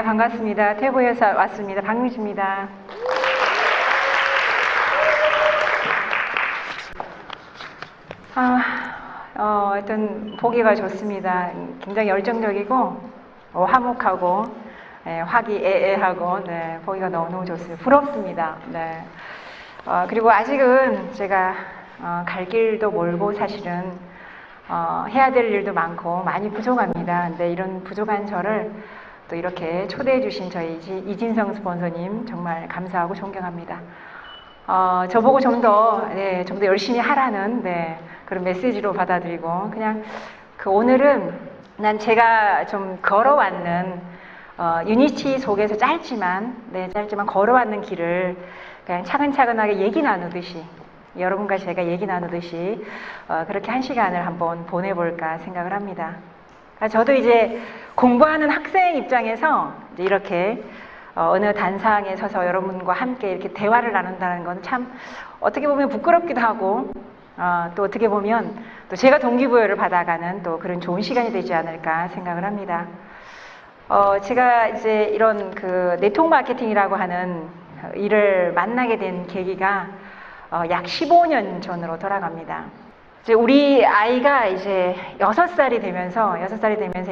반갑습니다. 태국에서 왔습니다. 박미주입니다. 하여튼 보기가 좋습니다. 굉장히 열정적이고 화목하고 화기애애하고 보기가 너무너무 좋습니다. 부럽습니다. 그리고 아직은 제가 갈 길도 멀고 사실은 해야 될 일도 많고 많이 부족합니다. 근데 이런 부족한 저를 또 이렇게 초대해 주신 저희 이진성 스폰서님 정말 감사하고 존경합니다. 저보고 좀 더 열심히 하라는 그런 메시지로 받아들이고 그냥 오늘은 제가 좀 걸어왔는 유니티 속에서 짧지만 걸어왔는 길을 그냥 차근차근하게 얘기 나누듯이 여러분과 제가 얘기 나누듯이 그렇게 한 시간을 한번 보내볼까 생각을 합니다. 저도 이제 공부하는 학생 입장에서 이제 이렇게 어느 단상에 서서 여러분과 함께 이렇게 대화를 나눈다는 건 참 어떻게 보면 부끄럽기도 하고 또 어떻게 보면 또 제가 동기부여를 받아가는 또 그런 좋은 시간이 되지 않을까 생각을 합니다. 제가 이제 이런 네트워크 마케팅이라고 하는 일을 만나게 된 계기가 약 15년 전으로 돌아갑니다. 이제 우리 아이가 이제 6살이 되면서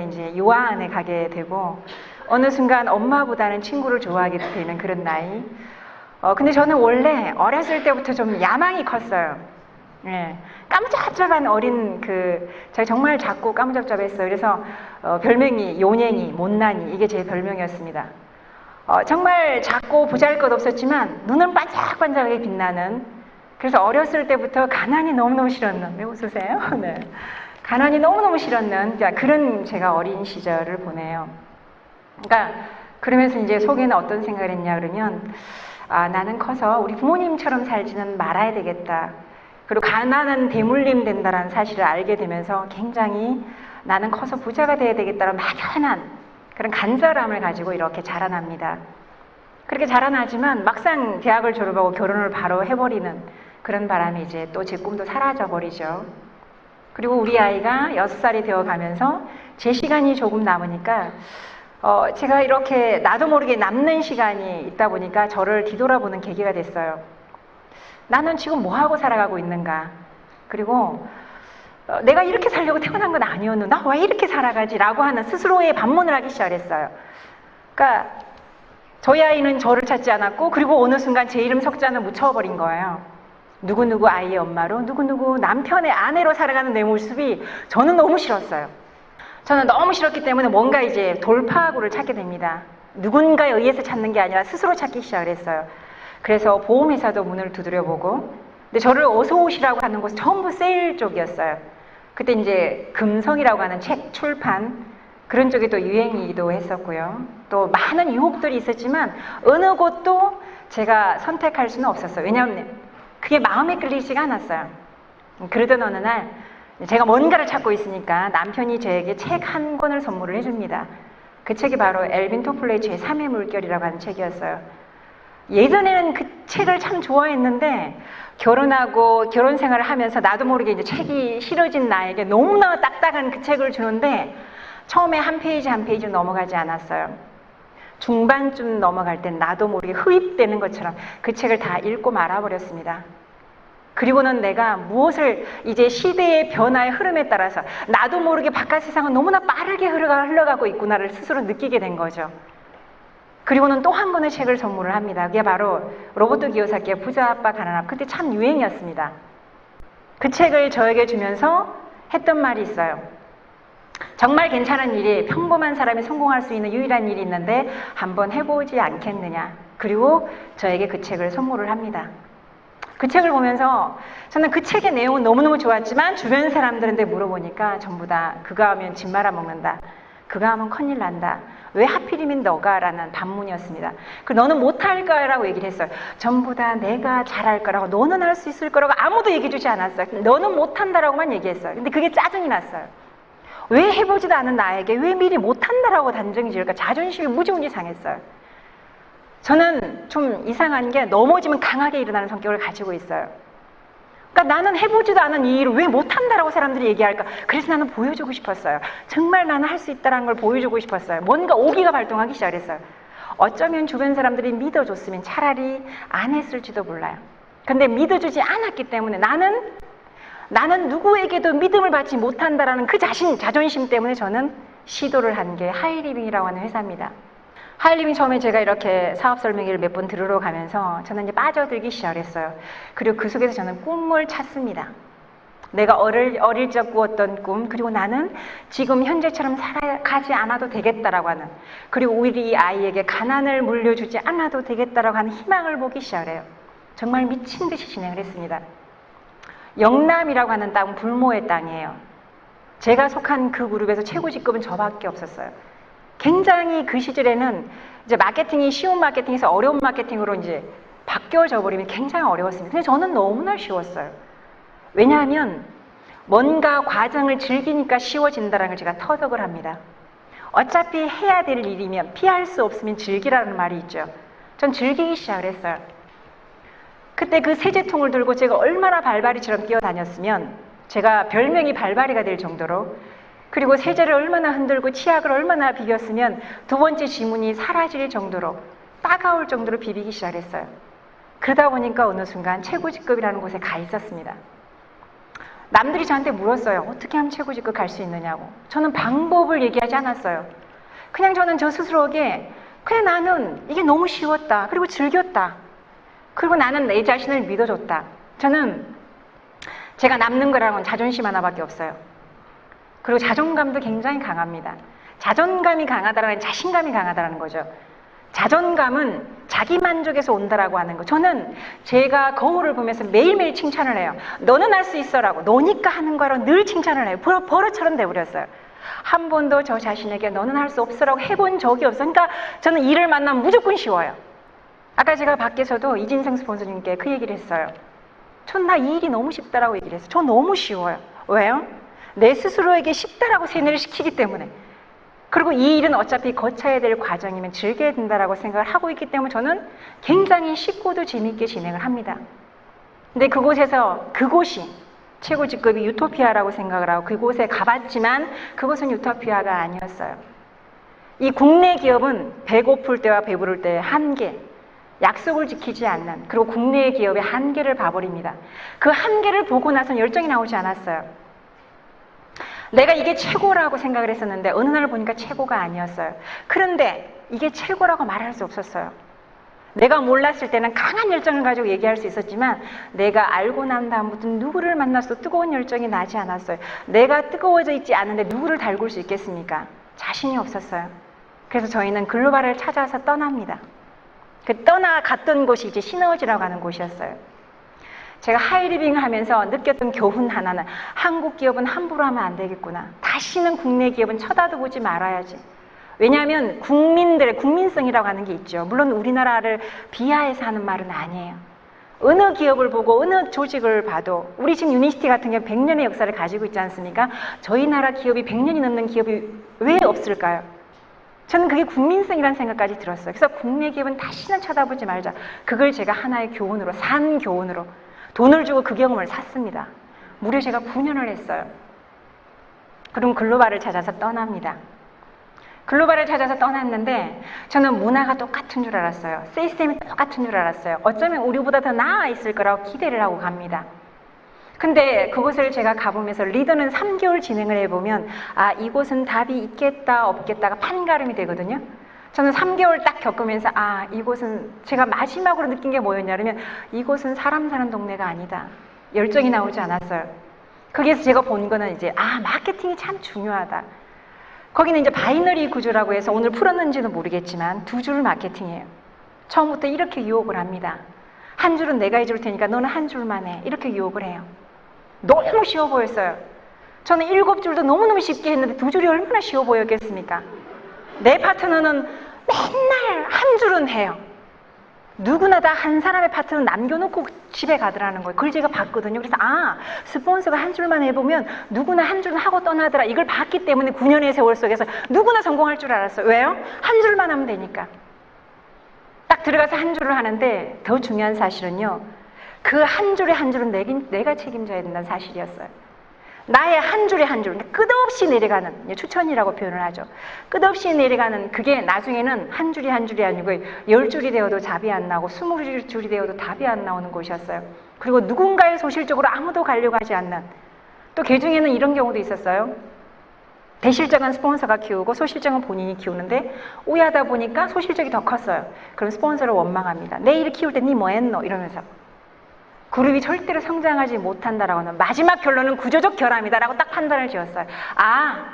이제 유아원에 가게 되고 어느 순간 엄마보다는 친구를 좋아하게 되는 그런 나이. 근데 저는 원래 어렸을 때부터 좀 야망이 컸어요. 까무잡잡한 어린 제가 정말 작고 까무잡잡했어요. 그래서 별명이 요냉이, 못난이 이게 제 별명이었습니다. 정말 작고 보잘것없었지만 눈은 반짝반짝하게 빛나는 그래서 어렸을 때부터 가난이 너무너무 싫었는 왜 웃으세요? 가난이 너무너무 싫었는 그런 제가 어린 시절을 보내요. 그러면서 이제 속에는 어떤 생각을 했냐 그러면 나는 커서 우리 부모님처럼 살지는 말아야 되겠다. 그리고 가난은 대물림 된다는 사실을 알게 되면서 굉장히 나는 커서 부자가 돼야 되겠다는 막연한 그런 간절함을 가지고 이렇게 자라납니다. 그렇게 자라나지만 막상 대학을 졸업하고 결혼을 바로 해버리는 그런 바람에 이제 또 제 꿈도 사라져 버리죠. 그리고 우리 아이가 6살이 되어 가면서 제 시간이 조금 남으니까 제가 이렇게 나도 모르게 남는 시간이 있다 보니까 저를 뒤돌아보는 계기가 됐어요. 나는 지금 뭐하고 살아가고 있는가? 그리고 내가 이렇게 살려고 태어난 건 아니었는데 나 왜 이렇게 살아가지? 라고 하는 스스로의 반문을 하기 시작했어요. 그러니까 저희 아이는 저를 찾지 않았고 그리고 어느 순간 제 이름 석자는 묻혀버린 거예요. 누구누구 아이의 엄마로 누구누구 남편의 아내로 살아가는 내 모습이 저는 너무 싫었어요. 저는 너무 싫었기 때문에 뭔가 이제 돌파구를 찾게 됩니다. 누군가에 의해서 찾는 게 아니라 스스로 찾기 시작을 했어요. 그래서 보험회사도 문을 두드려보고 근데 저를 어서 오시라고 하는 곳은 전부 세일 쪽이었어요. 그때 이제 금성이라고 하는 책 출판 그런 쪽이 또 유행이기도 했었고요. 또 많은 유혹들이 있었지만 어느 곳도 제가 선택할 수는 없었어요. 왜냐하면 그게 마음에 끌리지가 않았어요. 그러던 어느 날 제가 뭔가를 찾고 있으니까 남편이 저에게 책 한 권을 선물을 해줍니다. 그 책이 바로 엘빈 토플러의 제3의 물결이라고 하는 책이었어요. 예전에는 그 책을 참 좋아했는데 결혼하고 결혼 생활을 하면서 나도 모르게 이제 책이 싫어진 나에게 너무나 딱딱한 그 책을 주는데 처음에 한 페이지 한 페이지 넘어가지 않았어요. 중반쯤 넘어갈 땐 나도 모르게 흡입되는 것처럼 그 책을 다 읽고 말아버렸습니다. 그리고는 내가 무엇을 이제 시대의 변화의 흐름에 따라서 나도 모르게 바깥 세상은 너무나 빠르게 흘러가고 있구나를 스스로 느끼게 된 거죠. 그리고는 또 한 권의 책을 선물을 합니다. 그게 바로 로버트 기요사키의 부자 아빠 가난 아빠. 그때 참 유행이었습니다. 그 책을 저에게 주면서 했던 말이 있어요. 정말 괜찮은 일이 평범한 사람이 성공할 수 있는 유일한 일이 있는데 한번 해보지 않겠느냐. 그리고 저에게 그 책을 선물을 합니다. 그 책을 보면서 저는 그 책의 내용은 너무너무 좋았지만 주변 사람들한테 물어보니까 전부 다 그거 하면 집 말아먹는다. 그거 하면 큰일 난다. 왜 하필이면 너가? 라는 반문이었습니다. 너는 못할 거라고 얘기를 했어요. 전부 다 내가 잘할 거라고 너는 할 수 있을 거라고 아무도 얘기해 주지 않았어요. 너는 못한다라고만 얘기했어요. 근데 그게 짜증이 났어요. 왜 해보지도 않은 나에게 왜 미리 못한다라고 단정이 지을까? 자존심이 무지무지 상했어요. 저는 좀 이상한 게 넘어지면 강하게 일어나는 성격을 가지고 있어요. 그러니까 나는 해보지도 않은 이 일을 왜 못한다라고 사람들이 얘기할까? 그래서 나는 보여주고 싶었어요. 정말 나는 할 수 있다는 걸 보여주고 싶었어요. 뭔가 오기가 발동하기 시작했어요. 어쩌면 주변 사람들이 믿어줬으면 차라리 안 했을지도 몰라요. 근데 믿어주지 않았기 때문에 나는 누구에게도 믿음을 받지 못한다라는 그 자존심 때문에 저는 시도를 한 게 하이리빙이라고 하는 회사입니다. 하이리빙 처음에 제가 이렇게 사업 설명회를 몇 번 들으러 가면서 저는 이제 빠져들기 시작했어요. 그리고 그 속에서 저는 꿈을 찾습니다. 내가 어릴 적 꾸었던 꿈, 그리고 나는 지금 현재처럼 살아가지 않아도 되겠다라고 하는, 그리고 우리 아이에게 가난을 물려주지 않아도 되겠다라고 하는 희망을 보기 시작해요. 정말 미친 듯이 진행을 했습니다. 영남이라고 하는 땅은 불모의 땅이에요. 제가 속한 그 그룹에서 최고 직급은 저밖에 없었어요. 굉장히 그 시절에는 이제 마케팅이 쉬운 마케팅에서 어려운 마케팅으로 이제 바뀌어져 버리면 굉장히 어려웠습니다. 근데 저는 너무나 쉬웠어요. 왜냐하면 뭔가 과정을 즐기니까 쉬워진다는 걸 제가 터득을 합니다. 어차피 해야 될 일이면 피할 수 없으면 즐기라는 말이 있죠. 전 즐기기 시작을 했어요. 그때 그 세제통을 들고 제가 얼마나 발바리처럼 뛰어다녔으면 제가 별명이 발바리가 될 정도로, 그리고 세제를 얼마나 흔들고 치약을 얼마나 비볐으면 두 번째 지문이 사라질 정도로 따가울 정도로 비비기 시작했어요. 그러다 보니까 어느 순간 최고 직급이라는 곳에 가 있었습니다. 남들이 저한테 물었어요. 어떻게 하면 최고 직급 갈 수 있느냐고. 저는 방법을 얘기하지 않았어요. 그냥 저는 저 스스로에게 그냥 나는 이게 너무 쉬웠다. 그리고 즐겼다. 그리고 나는 내 자신을 믿어줬다. 저는 제가 남는 거라는 건 자존심 하나밖에 없어요. 그리고 자존감도 굉장히 강합니다. 자존감이 강하다는 건 자신감이 강하다는 거죠. 자존감은 자기 만족에서 온다라고 하는 거. 저는 제가 거울을 보면서 매일매일 칭찬을 해요. 너는 할 수 있어라고. 너니까 하는 거라고 늘 칭찬을 해요. 버릇처럼 돼버렸어요. 한 번도 저 자신에게 너는 할 수 없어라고 해본 적이 없어요. 그러니까 저는 일을 만나면 무조건 쉬워요. 아까 제가 밖에서도 이진생 스폰서님께 그 얘기를 했어요. 전 나 이 일이 너무 쉽다라고 얘기를 했어요. 저 너무 쉬워요. 왜요? 내 스스로에게 쉽다라고 세뇌를 시키기 때문에. 그리고 이 일은 어차피 거쳐야 될 과정이면 즐겨야 된다라고 생각을 하고 있기 때문에 저는 굉장히 쉽고도 재미있게 진행을 합니다. 근데 그곳이 최고 직급이 유토피아라고 생각을 하고 그곳에 가봤지만 그곳은 유토피아가 아니었어요. 이 국내 기업은 배고플 때와 배부를 때의 한계, 약속을 지키지 않는, 그리고 국내 기업의 한계를 봐버립니다. 그 한계를 보고 나서는 열정이 나오지 않았어요. 내가 이게 최고라고 생각을 했었는데 어느 날 보니까 최고가 아니었어요. 그런데 이게 최고라고 말할 수 없었어요. 내가 몰랐을 때는 강한 열정을 가지고 얘기할 수 있었지만 내가 알고 난 다음부터 누구를 만나서도 뜨거운 열정이 나지 않았어요. 내가 뜨거워져 있지 않은데 누구를 달굴 수 있겠습니까? 자신이 없었어요. 그래서 저희는 글로벌을 찾아서 떠납니다. 그 떠나갔던 곳이 이제 시너지라고 하는 곳이었어요. 제가 하이리빙을 하면서 느꼈던 교훈 하나는 한국 기업은 함부로 하면 안 되겠구나. 다시는 국내 기업은 쳐다도 보지 말아야지. 왜냐하면 국민들의 국민성이라고 하는 게 있죠. 물론 우리나라를 비하해서 하는 말은 아니에요. 어느 기업을 보고 어느 조직을 봐도 우리 지금 유니시티 같은 경우 100년의 역사를 가지고 있지 않습니까? 저희 나라 기업이 100년이 넘는 기업이 왜 없을까요? 저는 그게 국민성이라는 생각까지 들었어요. 그래서 국내 기업은 다시는 쳐다보지 말자. 그걸 제가 하나의 교훈으로, 산 교훈으로 돈을 주고 그 경험을 샀습니다. 무려 제가 9년을 했어요. 그럼 글로벌을 찾아서 떠납니다. 글로벌을 찾아서 떠났는데 저는 문화가 똑같은 줄 알았어요. 시스템이 똑같은 줄 알았어요. 어쩌면 우리보다 더 나아 있을 거라고 기대를 하고 갑니다. 근데 그곳을 제가 가보면서 리더는 3개월 진행을 해보면 아, 이곳은 답이 있겠다 없겠다가 판가름이 되거든요. 저는 3개월 딱 겪으면서 아, 이곳은 제가 마지막으로 느낀 게 뭐였냐면 이곳은 사람 사는 동네가 아니다. 열정이 나오지 않았어요. 거기에서 제가 본 거는 이제 아, 마케팅이 참 중요하다. 거기는 이제 바이너리 구조라고 해서 오늘 풀었는지는 모르겠지만 두 줄 마케팅이에요. 처음부터 이렇게 유혹을 합니다. 한 줄은 내가 해줄 테니까 너는 한 줄만 해. 이렇게 유혹을 해요. 너무 쉬워 보였어요. 저는 7줄도 너무너무 쉽게 했는데 2줄이 얼마나 쉬워 보였겠습니까? 내 파트너는 맨날 한 줄은 해요. 누구나 다 한 사람의 파트는 남겨놓고 집에 가더라는 거예요. 그걸 제가 봤거든요. 그래서 아, 스폰서가 한 줄만 해보면 누구나 한 줄은 하고 떠나더라. 이걸 봤기 때문에 9년의 세월 속에서 누구나 성공할 줄 알았어요. 왜요? 한 줄만 하면 되니까. 딱 들어가서 한 줄을 하는데 더 중요한 사실은요. 그 한 줄에 한 줄은 내가 책임져야 된다는 사실이었어요. 나의 한 줄에 한 줄, 끝없이 내려가는, 추천이라고 표현을 하죠. 끝없이 내려가는 그게 나중에는 한 줄이 한 줄이 아니고 10줄이 되어도 답이 안 나오고 20줄이 되어도 답이 안 나오는 곳이었어요. 그리고 누군가의 소실적으로 아무도 가려고 하지 않는, 또 그 중에는 이런 경우도 있었어요. 대실적은 스폰서가 키우고 소실적은 본인이 키우는데 오해하다 보니까 소실적이 더 컸어요. 그럼 스폰서를 원망합니다. 내 일 키울 때 니 뭐 했노? 이러면서. 그룹이 절대로 성장하지 못한다라고 하는 마지막 결론은 구조적 결함이다라고 딱 판단을 지었어요. 아,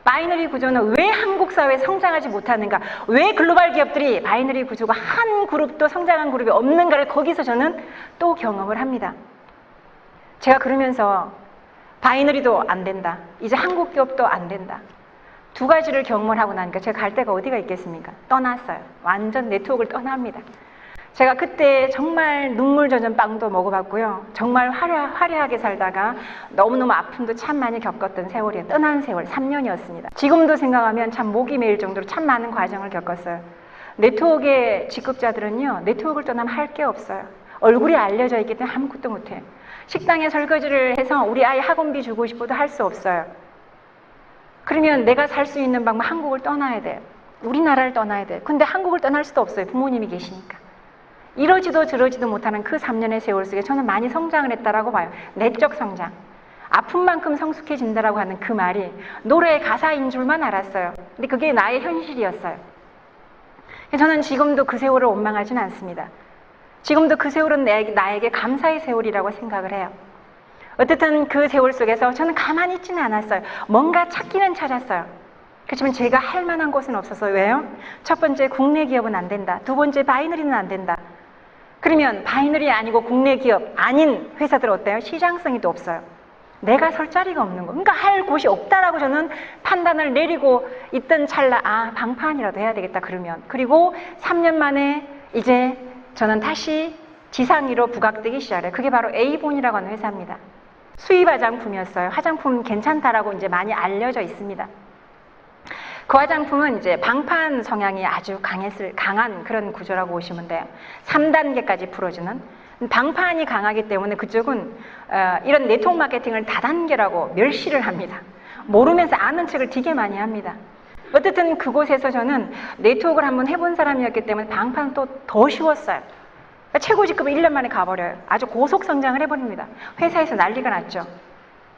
바이너리 구조는 왜 한국 사회에 성장하지 못하는가? 왜 글로벌 기업들이 바이너리 구조가 한 그룹도 성장한 그룹이 없는가를 거기서 저는 또 경험을 합니다. 제가 그러면서 바이너리도 안 된다. 이제 한국 기업도 안 된다. 두 가지를 경험을 하고 나니까 제가 갈 데가 어디가 있겠습니까? 떠났어요. 완전 네트워크를 떠납니다. 제가 그때 정말 눈물 젖은 빵도 먹어봤고요. 정말 화려하게 살다가 너무너무 아픔도 참 많이 겪었던 세월이에요. 떠난 세월 3년이었습니다. 지금도 생각하면 참 목이 메일 정도로 참 많은 과정을 겪었어요. 네트워크의 직급자들은요, 네트워크를 떠나면 할 게 없어요. 얼굴이 알려져 있기 때문에 아무것도 못해요. 식당에 설거지를 해서 우리 아이 학원비 주고 싶어도 할 수 없어요. 그러면 내가 살 수 있는 방법 한국을 떠나야 돼요. 우리나라를 떠나야 돼요. 근데 한국을 떠날 수도 없어요. 부모님이 계시니까. 이러지도 저러지도 못하는 그 3년의 세월 속에 저는 많이 성장을 했다라고 봐요. 내적 성장. 아픈 만큼 성숙해진다라고 하는 그 말이 노래의 가사인 줄만 알았어요. 근데 그게 나의 현실이었어요. 저는 지금도 그 세월을 원망하진 않습니다. 지금도 그 세월은 나에게 감사의 세월이라고 생각을 해요. 어쨌든 그 세월 속에서 저는 가만히 있지는 않았어요. 뭔가 찾기는 찾았어요. 그렇지만 제가 할 만한 곳은 없어서. 왜요? 첫 번째, 국내 기업은 안 된다. 두 번째, 바이너리는 안 된다. 그러면 바이너리 아니고 국내 기업 아닌 회사들 어때요? 시장성이 또 없어요. 내가 설 자리가 없는 거. 그러니까 할 곳이 없다라고 저는 판단을 내리고 있던 찰나, 아, 방판이라도 해야 되겠다 그러면. 그리고 3년 만에 이제 저는 다시 지상위로 부각되기 시작해요. 그게 바로 에이본이라고 하는 회사입니다. 수입 화장품이었어요. 화장품 괜찮다라고 이제 많이 알려져 있습니다. 그 화장품은 이제 방판 성향이 아주 강한 그런 구조라고 보시면 돼요. 3단계까지 풀어주는. 방판이 강하기 때문에 그쪽은 이런 네트워크 마케팅을 다단계라고 멸시를 합니다. 모르면서 아는 척을 되게 많이 합니다. 어쨌든 그곳에서 저는 네트워크를 한번 해본 사람이었기 때문에 방판은 또 더 쉬웠어요. 그러니까 최고 직급은 1년 만에 가버려요. 아주 고속 성장을 해버립니다. 회사에서 난리가 났죠.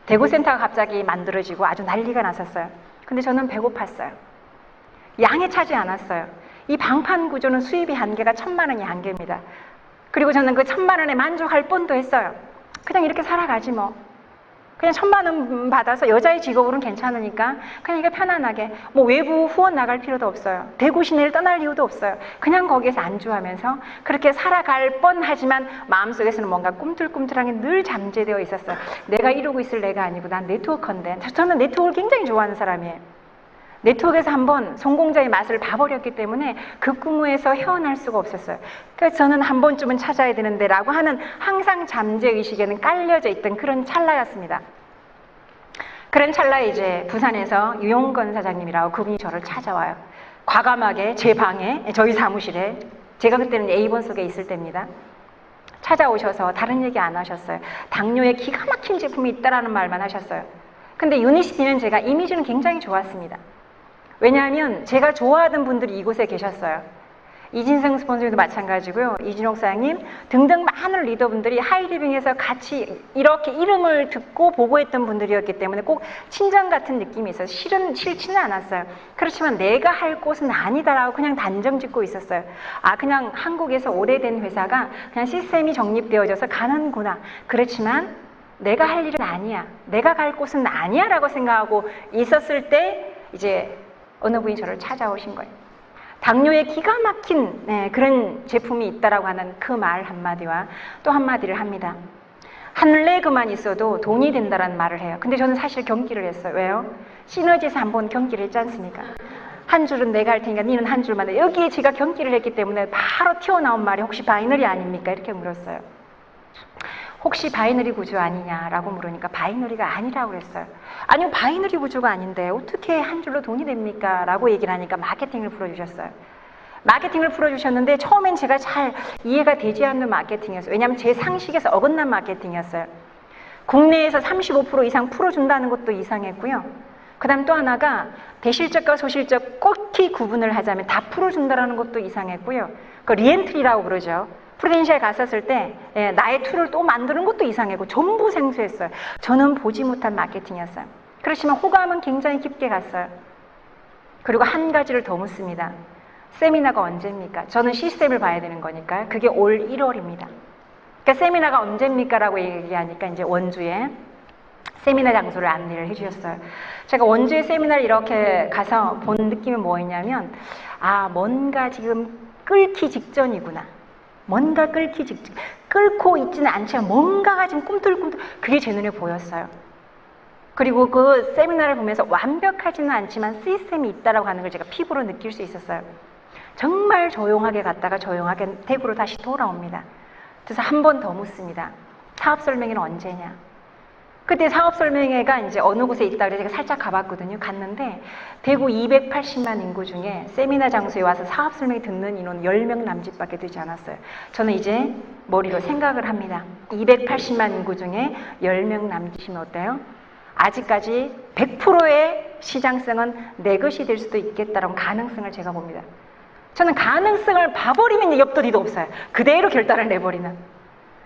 대구센터가 갑자기 만들어지고 아주 난리가 났었어요. 근데 저는 배고팠어요. 양에 차지 않았어요. 이 방판 구조는 수입이 한계가 1,000만 원이 한계입니다. 그리고 저는 그 1,000만 원에 만족할 뻔도 했어요. 그냥 이렇게 살아가지 뭐. 그냥 1,000만 원 받아서 여자의 직업으로는 괜찮으니까 그냥 이게 편안하게 뭐 외부 후원 나갈 필요도 없어요. 대구 시내를 떠날 이유도 없어요. 그냥 거기에서 안주하면서 그렇게 살아갈 뻔하지만 마음속에서는 뭔가 꿈틀꿈틀하게 늘 잠재되어 있었어요. 내가 이러고 있을 내가 아니고 난 네트워커인데. 저는 네트워크를 굉장히 좋아하는 사람이에요. 네트워크에서 한번 성공자의 맛을 봐버렸기 때문에 그 꿈에서 헤어날 수가 없었어요. 그래서 저는 한 번쯤은 찾아야 되는데 라고 하는 항상 잠재의식에는 깔려져 있던 그런 찰나였습니다. 그런 찰나에 이제 부산에서 유용건 사장님이라고 그분이 저를 찾아와요. 과감하게 제 방에, 저희 사무실에, 제가 그때는 A본 속에 있을 때입니다. 찾아오셔서 다른 얘기 안 하셨어요. 당뇨에 기가 막힌 제품이 있다라는 말만 하셨어요. 근데 유니시티는 제가 이미지는 굉장히 좋았습니다. 왜냐하면 제가 좋아하던 분들이 이곳에 계셨어요. 이진성 스폰서님도 마찬가지고요. 이진옥 사장님 등등 많은 리더분들이 하이리빙에서 같이 이렇게 이름을 듣고 보고했던 분들이었기 때문에 꼭 친정 같은 느낌이 있어요. 싫지는 않았어요. 그렇지만 내가 할 곳은 아니다라고 그냥 단정 짓고 있었어요. 아, 그냥 한국에서 오래된 회사가 그냥 시스템이 정립되어져서 가는구나. 그렇지만 내가 할 일은 아니야. 내가 갈 곳은 아니야 라고 생각하고 있었을 때 이제 어느 분이 저를 찾아오신 거예요. 당뇨에 기가 막힌 그런 제품이 있다라고 하는 그 말 한마디와 또 한마디를 합니다. 한레그만 있어도 돈이 된다라는 말을 해요. 근데 저는 사실 경기를 했어요. 왜요? 시너지에서 한번 경기를 했지 않습니까? 한 줄은 내가 할 테니까 니는 한 줄만 해. 여기에 제가 경기를 했기 때문에 바로 튀어나온 말이 혹시 바이너리 아닙니까? 이렇게 물었어요. 혹시 바이너리 구조 아니냐라고 물으니까 바이너리가 아니라고 그랬어요. 아니요, 바이너리 구조가 아닌데 어떻게 한 줄로 돈이 됩니까? 라고 얘기를 하니까 마케팅을 풀어주셨어요. 마케팅을 풀어주셨는데 처음엔 제가 잘 이해가 되지 않는 마케팅이었어요. 왜냐하면 제 상식에서 어긋난 마케팅이었어요. 국내에서 35% 이상 풀어준다는 것도 이상했고요. 그 다음 또 하나가 대실적과 소실적 꼭 구분을 하자면 다 풀어준다는 것도 이상했고요. 그 리엔트리라고 그러죠. 프루덴셜 갔었을 때 나의 툴을 또 만드는 것도 이상했고 전부 생소했어요. 저는 보지 못한 마케팅이었어요. 그렇지만 호감은 굉장히 깊게 갔어요. 그리고 한 가지를 더 묻습니다. 세미나가 언제입니까? 저는 시스템을 봐야 되는 거니까요. 그게 올 1월입니다. 그러니까 세미나가 언제입니까? 라고 얘기하니까 이제 원주에 세미나 장소를 안내를 해주셨어요. 제가 원주에 세미나를 이렇게 가서 본 느낌이 뭐였냐면, 아, 뭔가 지금 끓기 직전이구나. 뭔가 끓기 직전. 끓고 있지는 않지만 뭔가가 지금 꿈틀꿈틀, 그게 제 눈에 보였어요. 그리고 그 세미나를 보면서 완벽하지는 않지만 시스템이 있다라고 하는 걸 제가 피부로 느낄 수 있었어요. 정말 조용하게 갔다가 조용하게 대구로 다시 돌아옵니다. 그래서 한 번 더 묻습니다. 사업 설명회는 언제냐? 그때 사업 설명회가 이제 어느 곳에 있다 그래서 제가 살짝 가봤거든요. 갔는데 대구 280만 인구 중에 세미나 장소에 와서 사업 설명회 듣는 인원 10명 남짓밖에 되지 않았어요. 저는 이제 머리로 생각을 합니다. 280만 인구 중에 10명 남짓이면 어때요? 아직까지 100%의 시장성은 내 것이 될 수도 있겠다라는 가능성을 제가 봅니다. 저는 가능성을 봐버리면 옆도 뒤도 없어요. 그대로 결단을 내버리는.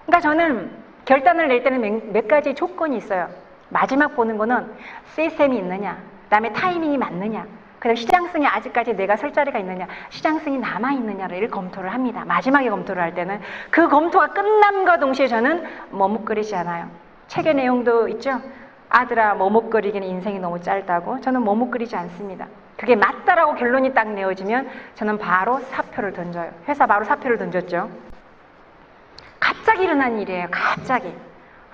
그러니까 저는 결단을 낼 때는 몇 가지 조건이 있어요. 마지막 보는 거는 시스템이 있느냐, 그 다음에 타이밍이 맞느냐, 그 다음에 시장성이 아직까지 내가 설 자리가 있느냐, 시장성이 남아있느냐를 검토를 합니다. 마지막에 검토를 할 때는 그 검토가 끝남과 동시에 저는 머뭇거리지 않아요. 책의 내용도 있죠. 아들아, 머뭇거리기는 인생이 너무 짧다고. 저는 머뭇거리지 않습니다. 그게 맞다라고 결론이 딱 내어지면 저는 바로 사표를 던져요. 회사 바로 사표를 던졌죠. 갑자기 일어난 일이에요. 갑자기.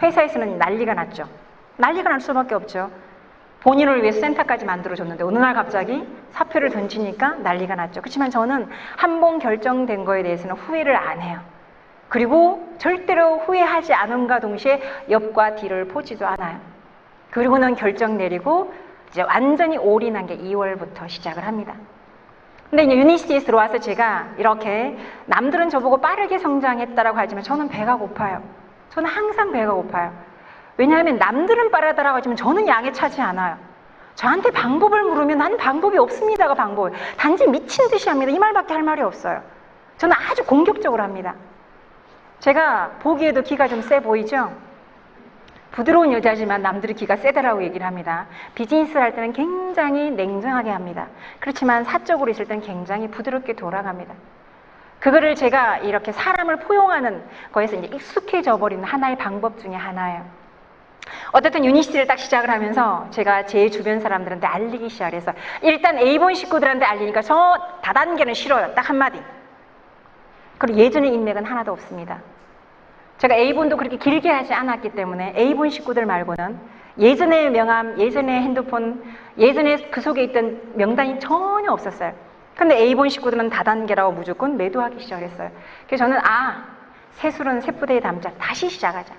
회사에서는 난리가 났죠. 난리가 날 수밖에 없죠. 본인을 위해 센터까지 만들어줬는데 어느 날 갑자기 사표를 던지니까 난리가 났죠. 그렇지만 저는 한 번 결정된 거에 대해서는 후회를 안 해요. 그리고 절대로 후회하지 않음과 동시에 옆과 뒤를 보지도 않아요. 그리고는 결정 내리고 이제 완전히 올인한 게 2월부터 시작을 합니다. 근데 이제 유니시티에 들어와서 제가 이렇게 남들은 저보고 빠르게 성장했다라고 하지만 저는 배가 고파요. 저는 항상 배가 고파요. 왜냐하면 남들은 빠르다라고 하지만 저는 양에 차지 않아요. 저한테 방법을 물으면 나는 방법이 없습니다가 방법이에요. 단지 미친 듯이 합니다. 이 말밖에 할 말이 없어요. 저는 아주 공격적으로 합니다. 제가 보기에도 기가 좀 세 보이죠? 부드러운 여자지만 남들이 기가 세다라고 얘기를 합니다. 비즈니스를 할 때는 굉장히 냉정하게 합니다. 그렇지만 사적으로 있을 때는 굉장히 부드럽게 돌아갑니다. 그거를 제가 이렇게 사람을 포용하는 거에서 이제 익숙해져 버리는 하나의 방법 중에 하나예요. 어쨌든 유니시티를 딱 시작을 하면서 제가 제 주변 사람들한테 알리기 시작을 해서 일단 A본 식구들한테 알리니까 저 다단계는 싫어요. 딱 한마디. 그리고 예전의 인맥은 하나도 없습니다. 제가 A본도 그렇게 길게 하지 않았기 때문에 A본 식구들 말고는 예전의 명함, 예전의 핸드폰, 예전에 그 속에 있던 명단이 전혀 없었어요. 근데 A본 식구들은 다단계라고 무조건 매도하기 시작했어요. 그래서 저는 새술은 새부대에 담자. 다시 시작하자.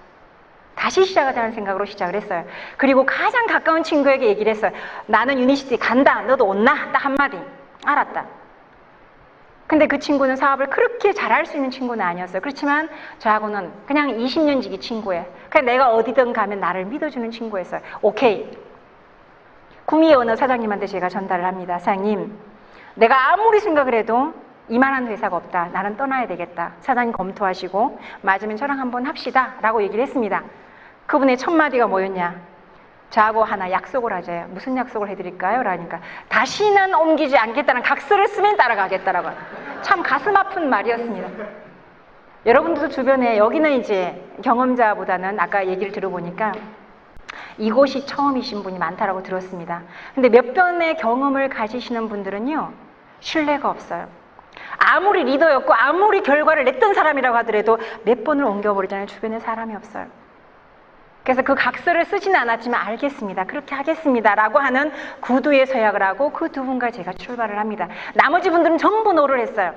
다시 시작하자는 생각으로 시작을 했어요. 그리고 가장 가까운 친구에게 얘기를 했어요. 나는 유니시티 간다. 너도 온나? 딱 한마디. 알았다. 근데 그 친구는 사업을 그렇게 잘할 수 있는 친구는 아니었어요. 그렇지만 저하고는 그냥 20년 지기 친구예요. 그냥 내가 어디든 가면 나를 믿어주는 친구였어요. 오케이. 구미의 어느 사장님한테 제가 전달을 합니다. 사장님, 내가 아무리 생각을 해도 이만한 회사가 없다. 나는 떠나야 되겠다. 사장님 검토하시고 맞으면 저랑 한번 합시다. 라고 얘기를 했습니다. 그분의 첫 마디가 뭐였냐? 저하고 하나 약속을 하자요. 무슨 약속을 해드릴까요? 라니까 다시는 옮기지 않겠다는 각서를 쓰면 따라가겠다라고. 참 가슴 아픈 말이었습니다. 여러분들도 주변에 여기는 이제 경험자보다는 아까 얘기를 들어보니까 이곳이 처음이신 분이 많다라고 들었습니다. 근데 몇 번의 경험을 가지시는 분들은요, 신뢰가 없어요. 아무리 리더였고 아무리 결과를 냈던 사람이라고 하더라도 몇 번을 옮겨버리잖아요. 주변에 사람이 없어요. 그래서 그 각서를 쓰지는 않았지만 알겠습니다. 그렇게 하겠습니다. 라고 하는 구두에 서약을 하고 그 두 분과 제가 출발을 합니다. 나머지 분들은 전부 노를 했어요.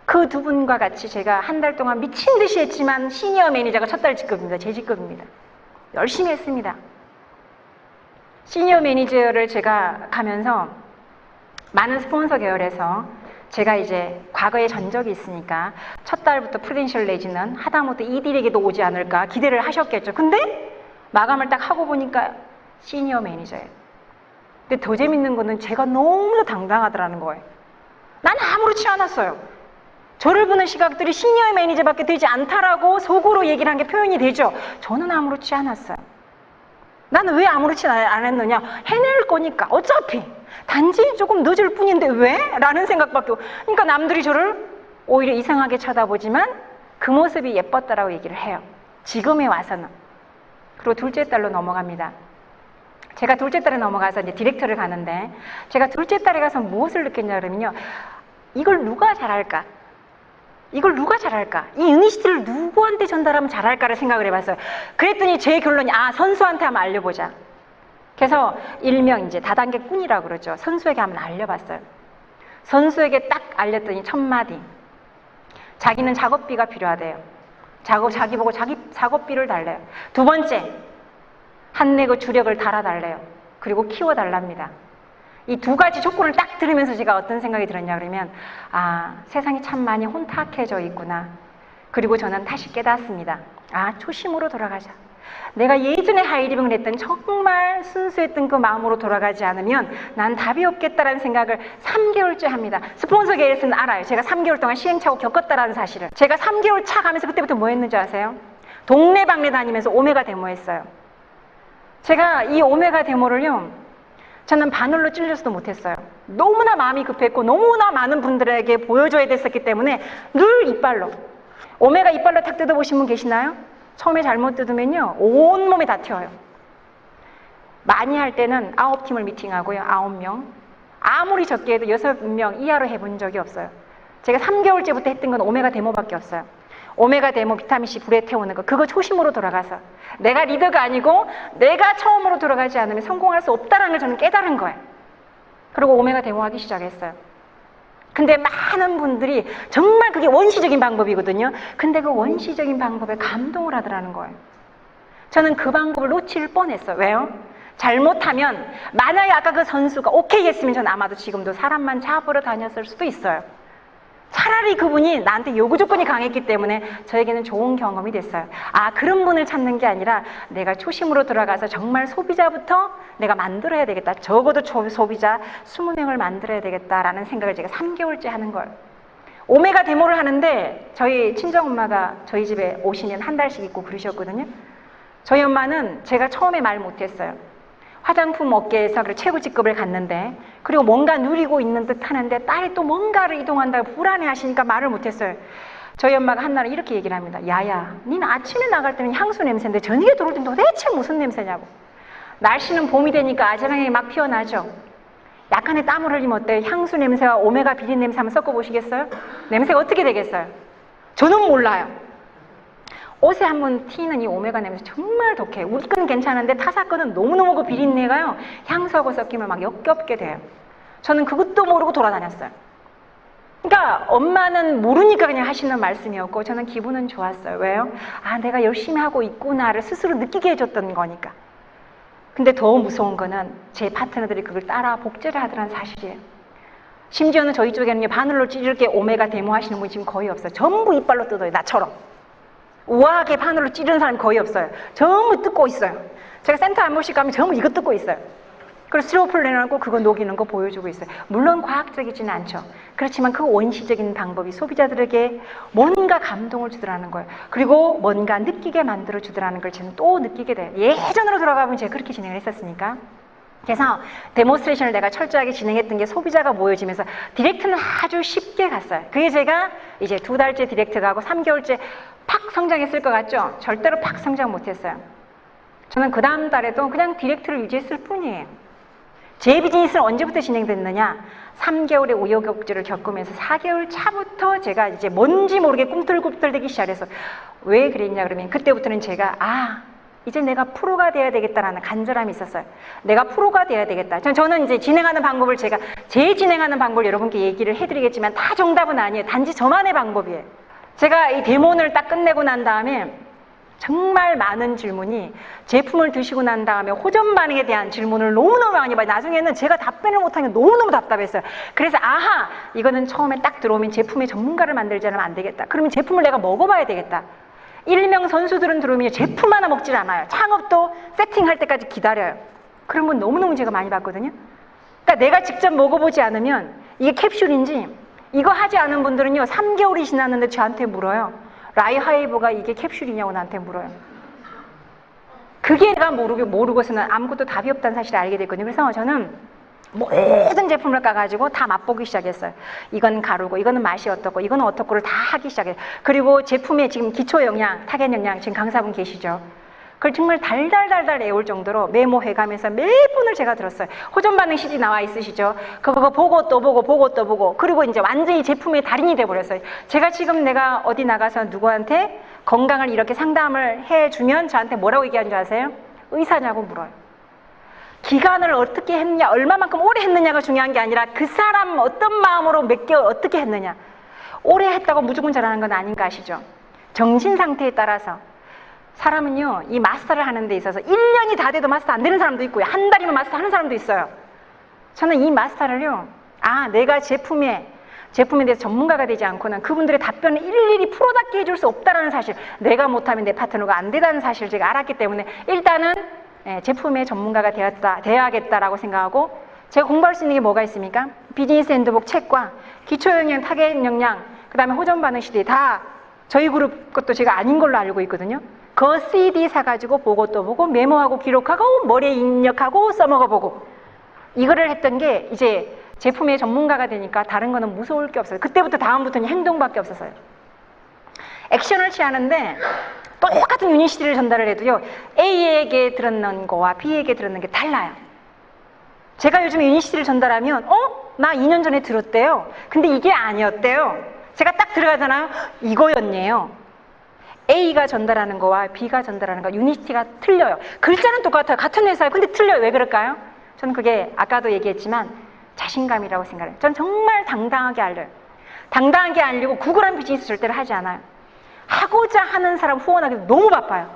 그 두 분과 같이 제가 한 달 동안 미친 듯이 했지만 시니어 매니저가 첫 달 직급입니다. 제 직급입니다. 열심히 했습니다. 시니어 매니저를 제가 가면서 많은 스폰서 계열에서 제가 이제 과거에 전적이 있으니까 첫 달부터 프루덴셜 내지는 하다못해 이딜에게도 오지 않을까 기대를 하셨겠죠. 근데 마감을 딱 하고 보니까 시니어 매니저예요. 근데 더 재밌는 거는 제가 너무나 당당하더라는 거예요. 난 아무렇지 않았어요. 저를 보는 시각들이 시니어 매니저밖에 되지 않다라고 속으로 얘기를 한 게 표현이 되죠. 저는 아무렇지 않았어요. 나는 왜 아무렇지 안 했느냐? 해낼 거니까. 어차피 단지 조금 늦을 뿐인데 왜? 라는 생각밖에. 그러니까 남들이 저를 오히려 이상하게 쳐다보지만 그 모습이 예뻤다라고 얘기를 해요. 지금에 와서는. 그리고 둘째 딸로 넘어갑니다. 제가 둘째 딸에 넘어가서 이제 디렉터를 가는데 제가 둘째 딸에 가서 무엇을 느꼈냐 그러면요. 이걸 누가 잘할까? 이걸 누가 잘할까? 이 이니시티브를 누구한테 전달하면 잘할까를 생각을 해봤어요. 그랬더니 제 결론이 선수한테 한번 알려보자. 그래서 일명 이제 다단계 꾼이라고 그러죠. 선수에게 한번 알려봤어요. 선수에게 딱 알렸더니 첫 마디. 자기는 작업비가 필요하대요. 자기 보고 자기 작업비를 달래요. 두 번째, 한내고 주력을 달아달래요. 그리고 키워달랍니다. 이 두 가지 조건을 딱 들으면서 제가 어떤 생각이 들었냐 그러면 세상이 참 많이 혼탁해져 있구나. 그리고 저는 다시 깨닫습니다. 초심으로 돌아가자. 내가 예전에 하이리빙을 했던 정말 순수했던 그 마음으로 돌아가지 않으면 난 답이 없겠다라는 생각을 3개월째 합니다. 스폰서 계획에서는 알아요. 제가 3개월 동안 시행착오 겪었다라는 사실을. 제가 3개월 차 가면서 그때부터 뭐 했는지 아세요? 동네방네 다니면서 오메가 데모 했어요. 제가 이 오메가 데모를요. 저는 바늘로 찔려서도 못했어요. 너무나 마음이 급했고 너무나 많은 분들에게 보여줘야 됐었기 때문에 늘 이빨로. 오메가 이빨로 탁 뜯어보신 분 계시나요? 처음에 잘못 뜯으면요. 온몸이 다 튀어요. 많이 할 때는 9팀을 미팅하고요. 9명. 아무리 적게 해도 6명 이하로 해본 적이 없어요. 제가 3개월째부터 했던 건 오메가 데모밖에 없어요. 오메가 데모 비타민C 불에 태우는 거. 그거 초심으로 돌아가서. 내가 리더가 아니고 내가 처음으로 돌아가지 않으면 성공할 수 없다는 걸 저는 깨달은 거예요. 그리고 오메가 데모하기 시작했어요. 근데 많은 분들이 정말 그게 원시적인 방법이거든요. 근데 그 원시적인 방법에 감동을 하더라는 거예요. 저는 그 방법을 놓칠 뻔했어요. 왜요? 잘못하면 만약에 아까 그 선수가 오케이 했으면 저는 아마도 지금도 사람만 잡으러 다녔을 수도 있어요. 차라리 그분이 나한테 요구 조건이 강했기 때문에 저에게는 좋은 경험이 됐어요. 그런 분을 찾는 게 아니라 내가 초심으로 돌아가서 정말 소비자부터 내가 만들어야 되겠다. 적어도 소비자 20명을 만들어야 되겠다라는 생각을 제가 3개월째 하는 거예요. 오메가 데모를 하는데 저희 친정엄마가 저희 집에 오시면 한 달씩 있고 그러셨거든요. 저희 엄마는 제가 처음에 말 못했어요. 화장품 업계에서 최고 직급을 갔는데 그리고 뭔가 누리고 있는 듯 하는데 딸이 또 뭔가를 이동한다고 불안해 하시니까 말을 못했어요. 저희 엄마가 한날은 이렇게 얘기를 합니다. 야야, 니는 아침에 나갈 때는 향수 냄새인데 저녁에 들어올 때는 도대체 무슨 냄새냐고. 날씨는 봄이 되니까 아지랑이 막 피어나죠. 약간의 땀을 흘리면 어때요? 향수 냄새와 오메가 비린 냄새 한번 섞어보시겠어요? 냄새가 어떻게 되겠어요? 저는 몰라요. 옷에 한번 튀는 이 오메가 냄새 정말 독해. 우리 거는 괜찮은데 타사 거는 너무너무 그 비린내가요. 향수하고 섞이면 막 역겹게 돼요. 저는 그것도 모르고 돌아다녔어요. 그러니까 엄마는 모르니까 그냥 하시는 말씀이었고 저는 기분은 좋았어요. 왜요? 내가 열심히 하고 있구나를 스스로 느끼게 해줬던 거니까. 근데 더 무서운 거는 제 파트너들이 그걸 따라 복제를 하더라는 사실이에요. 심지어는 저희 쪽에는 바늘로 찌를 게 오메가 데모 하시는 분이 지금 거의 없어요. 전부 이빨로 뜯어요. 나처럼. 우아하게 바늘로 찌르는 사람이 거의 없어요. 전부 뜯고 있어요. 제가 센터 한 번씩 가면 전부 이거 뜯고 있어요. 그리고 스티로폴렌하고 그거 녹이는 거 보여주고 있어요. 물론 과학적이지는 않죠. 그렇지만 그 원시적인 방법이 소비자들에게 뭔가 감동을 주더라는 거예요. 그리고 뭔가 느끼게 만들어 주더라는 걸 저는 또 느끼게 돼요. 예전으로 돌아가면 제가 그렇게 진행을 했었으니까. 그래서 데모스트레이션을 내가 철저하게 진행했던 게 소비자가 모여지면서 디렉트는 아주 쉽게 갔어요. 그게 제가 이제 2달째 디렉트 가고 3개월째 팍 성장했을 것 같죠? 절대로 팍 성장 못했어요. 저는 그 다음 달에도 그냥 디렉트를 유지했을 뿐이에요. 제 비즈니스는 언제부터 진행됐느냐? 3개월의 우여곡절을 겪으면서 4개월 차부터 제가 이제 뭔지 모르게 꿈틀꿈틀대기 시작해서 왜 그랬냐 그러면 그때부터는 제가 이제 내가 프로가 돼야 되겠다라는 간절함이 있었어요. 내가 프로가 돼야 되겠다. 저는 이제 진행하는 방법을 제가 제 진행하는 방법을 여러분께 얘기를 해드리겠지만 다 정답은 아니에요. 단지 저만의 방법이에요. 제가 이 데모를 딱 끝내고 난 다음에 정말 많은 질문이 제품을 드시고 난 다음에 호전 반응에 대한 질문을 너무너무 많이 봐요. 나중에는 제가 답변을 못하는 게 너무너무 답답했어요. 그래서 아하, 이거는 처음에 딱 들어오면 제품의 전문가를 만들지 않으면 안 되겠다. 그러면 제품을 내가 먹어봐야 되겠다. 일명 선수들은 들어오면 제품 하나 먹질 않아요. 창업도 세팅할 때까지 기다려요. 그런 분 너무너무 제가 많이 봤거든요. 그러니까 내가 직접 먹어보지 않으면 이게 캡슐인지, 이거 하지 않은 분들은요 3개월이 지났는데 저한테 물어요. 라이하이브가 이게 캡슐이냐고 나한테 물어요. 그게 내가 모르고서는 아무것도 답이 없다는 사실을 알게 됐거든요. 그래서 저는 모든 제품을 까가지고 다 맛보기 시작했어요. 이건 가루고, 이거는 맛이 어떻고, 이거는 어떻고를 다 하기 시작해요. 그리고 제품의 지금 기초 영양, 타겟 영양 지금 강사분 계시죠? 그걸 정말 달달달달 외울 정도로 메모해가면서 매분을 제가 들었어요. 호전 반응 CG 나와 있으시죠? 그거 보고 또 보고 보고 또 보고, 그리고 이제 완전히 제품의 달인이 돼버렸어요. 제가 지금 내가 어디 나가서 누구한테 건강을 이렇게 상담을 해주면 저한테 뭐라고 얘기하는 줄 아세요? 의사냐고 물어요. 기간을 어떻게 했느냐, 얼마만큼 오래 했느냐가 중요한 게 아니라 그 사람 어떤 마음으로 몇 개월 어떻게 했느냐. 오래 했다고 무조건 잘하는 건 아닌 거 아시죠? 정신 상태에 따라서 사람은요, 이 마스터를 하는 데 있어서 1년이 다 돼도 마스터 안 되는 사람도 있고요, 한 달이면 마스터 하는 사람도 있어요. 저는 이 마스터를요, 내가 제품에 대해서 전문가가 되지 않고는 그분들의 답변을 일일이 프로답게 해줄 수 없다는 사실, 내가 못하면 내 파트너가 안 된다는 사실을 제가 알았기 때문에 일단은 제품의 전문가가 되어야겠다라고 생각하고, 제가 공부할 수 있는 게 뭐가 있습니까? 비즈니스 핸드북 책과 기초영양, 타겟 영양, 그 다음에 호전 반응 시대 다 저희 그룹 것도 제가 아닌 걸로 알고 있거든요. 그 CD 사가지고 보고 또 보고 메모하고 기록하고 머리에 입력하고 써먹어보고, 이거를 했던 게 이제 제품의 전문가가 되니까 다른 거는 무서울 게 없어요. 그때부터 다음부터는 행동밖에 없었어요. 액션을 취하는데 똑같은 유니시티를 전달을 해도요, A에게 들었는 거와 B에게 들었는 게 달라요. 제가 요즘 유니시티를 전달하면 나 2년 전에 들었대요. 근데 이게 아니었대요. 제가 딱 들어가잖아요. 이거였네요. A가 전달하는 거와 B가 전달하는 거, 유니티가 틀려요. 글자는 똑같아요. 같은 회사예요. 근데 틀려요. 왜 그럴까요? 저는 그게 아까도 얘기했지만 자신감이라고 생각해요. 전 정말 당당하게 알려요. 당당하게 알리고 구글한 비즈니스 절대로 하지 않아요. 하고자 하는 사람 후원하기 너무 바빠요.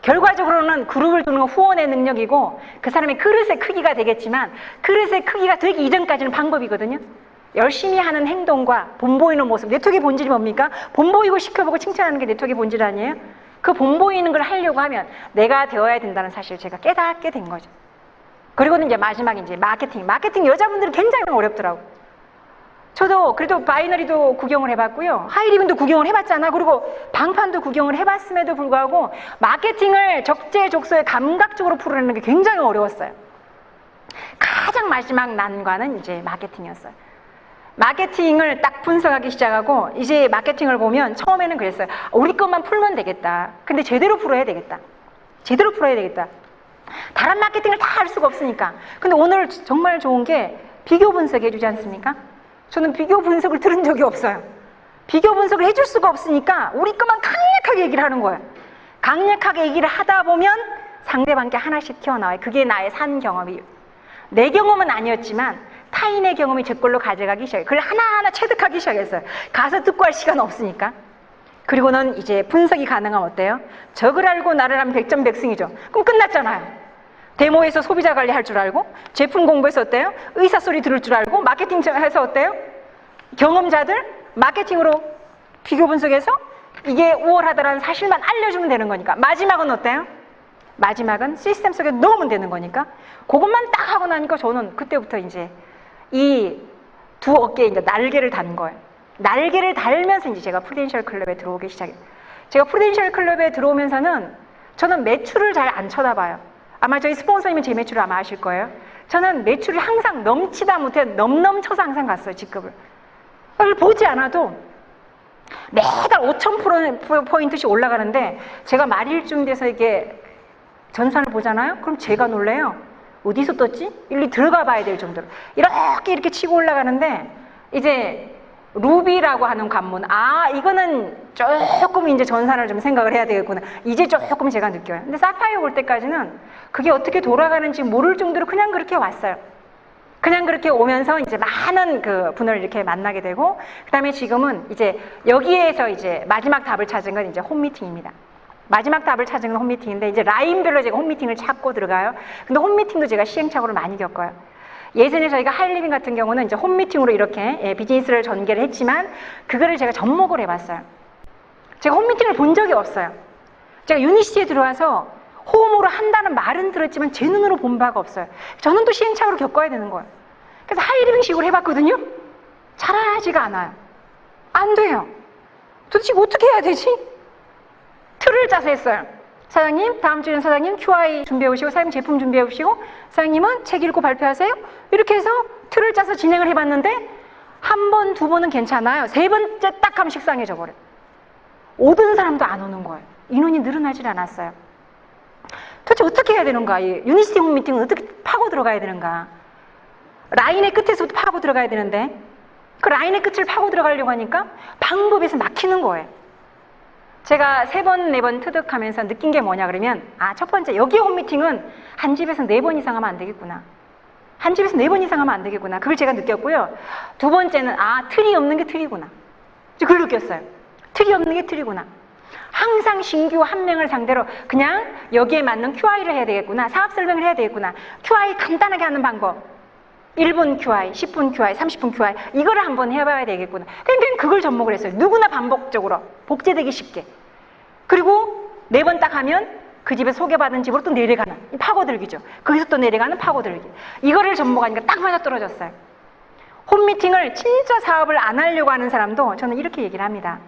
결과적으로는 그룹을 두는 건 후원의 능력이고 그 사람의 그릇의 크기가 되겠지만, 그릇의 크기가 되기 이전까지는 방법이거든요. 열심히 하는 행동과 본보이는 모습, 네트워크의 본질이 뭡니까? 본보이고 시켜보고 칭찬하는 게 네트워크의 본질 아니에요? 그 본보이는 걸 하려고 하면 내가 되어야 된다는 사실을 제가 깨닫게 된 거죠. 그리고는 이제 마지막에 이제 마케팅 여자분들은 굉장히 어렵더라고요. 저도 그래도 바이너리도 구경을 해봤고요, 하이리븐도 구경을 해봤잖아. 그리고 방판도 구경을 해봤음에도 불구하고 마케팅을 적재적소에 감각적으로 풀어내는 게 굉장히 어려웠어요. 가장 마지막 난관은 이제 마케팅이었어요. 마케팅을 딱 분석하기 시작하고, 이제 마케팅을 보면 처음에는 그랬어요. 우리 것만 풀면 되겠다. 근데 제대로 풀어야 되겠다. 제대로 풀어야 되겠다. 다른 마케팅을 다 할 수가 없으니까. 근데 오늘 정말 좋은 게 비교 분석해 주지 않습니까? 저는 비교 분석을 들은 적이 없어요. 비교 분석을 해줄 수가 없으니까 우리 것만 강력하게 얘기를 하는 거예요. 강력하게 얘기를 하다 보면 상대방께 하나씩 튀어나와요. 그게 나의 산 경험이에요. 내 경험은 아니었지만 타인의 경험이 제 걸로 가져가기 시작해요. 그걸 하나하나 체득하기 시작했어요. 가서 듣고 할 시간 없으니까. 그리고는 이제 분석이 가능하면 어때요? 적을 알고 나를 하면 백전백승이죠. 그럼 끝났잖아요. 데모에서 소비자 관리할 줄 알고, 제품 공부해서 어때요? 의사 소리 들을 줄 알고, 마케팅 해서 어때요? 경험자들 마케팅으로 비교 분석해서 이게 우월하다는 사실만 알려주면 되는 거니까. 마지막은 어때요? 마지막은 시스템 속에 넣으면 되는 거니까. 그것만 딱 하고 나니까 저는 그때부터 이제 이 두 어깨에 이제 날개를 단 거예요. 날개를 달면서 이제 제가 프루덴셜 클럽에 들어오기 시작해요. 제가 프루덴셜 클럽에 들어오면서는 저는 매출을 잘 안 쳐다봐요. 아마 저희 스폰서님은 제 매출을 아마 아실 거예요. 저는 매출을 항상 넘치다 못해 넘쳐서 항상 갔어요, 직급을. 그걸 보지 않아도 매달 5,000%포인트씩 올라가는데, 제가 말일쯤 돼서 이게 전산을 보잖아요? 그럼 제가 놀래요. 어디서 떴지? 일일이 들어가 봐야 될 정도로. 이렇게 치고 올라가는데, 이제 루비라고 하는 관문, 이거는 조금 이제 전산을 좀 생각을 해야 되겠구나. 이제 조금 제가 느껴요. 근데 사파이어 올 때까지는 그게 어떻게 돌아가는지 모를 정도로 그냥 그렇게 왔어요. 그냥 그렇게 오면서 이제 많은 그 분을 이렇게 만나게 되고, 그 다음에 지금은 이제 여기에서 이제 마지막 답을 찾은 건 이제 홈미팅입니다. 마지막 답을 찾은 건 홈미팅인데 이제 라인별로 제가 홈미팅을 찾고 들어가요. 근데 홈미팅도 제가 시행착오를 많이 겪어요. 예전에 저희가 하이리빙 같은 경우는 이제 홈미팅으로 이렇게 비즈니스를 전개를 했지만 그거를 제가 접목을 해봤어요. 제가 홈미팅을 본 적이 없어요. 제가 유니시티에 들어와서 홈으로 한다는 말은 들었지만 제 눈으로 본 바가 없어요. 저는 또 시행착오를 겪어야 되는 거예요. 그래서 하이리빙식으로 해봤거든요. 잘하지가 않아요. 안 돼요. 도대체 어떻게 해야 되지? 틀을 짜서 했어요. 사장님, 다음 주에는 사장님 QI 준비해 오시고 사장님 제품 준비해 오시고 사장님은 책 읽고 발표하세요. 이렇게 해서 틀을 짜서 진행을 해봤는데 한 번, 두 번은 괜찮아요. 세 번째 딱 하면 식상해져 버려요. 오던 사람도 안 오는 거예요. 인원이 늘어나질 않았어요. 도대체 어떻게 해야 되는가? 이 유니시티 홈 미팅은 어떻게 파고 들어가야 되는가? 라인의 끝에서부터 파고 들어가야 되는데 그 라인의 끝을 파고 들어가려고 하니까 방법에서 막히는 거예요. 제가 3번, 4번 터득하면서 느낀 게 뭐냐 그러면 첫 번째 여기 홈 미팅은 한 집에서 4번 이상 하면 안 되겠구나. 한 집에서 4번 이상 하면 안 되겠구나. 그걸 제가 느꼈고요. 두 번째는 틀이 없는 게 틀이구나. 그걸 느꼈어요. 틀이 없는 게 틀이구나. 항상 신규 한 명을 상대로 그냥 여기에 맞는 QI를 해야 되겠구나. 사업 설명을 해야 되겠구나. QI 간단하게 하는 방법. 1분 QI, 10분 QI, 30분 QI 이거를 한번 해봐야 되겠구나. 그러니까 그걸 접목을 했어요. 누구나 반복적으로 복제되기 쉽게. 그리고 4번 딱 하면 그 집에 소개받은 집으로 또 내려가는 파고들기죠. 거기서 또 내려가는 파고들기. 이거를 접목하니까 딱 맞아떨어졌어요. 홈미팅을 진짜 사업을 안 하려고 하는 사람도 저는 이렇게 얘기를 합니다.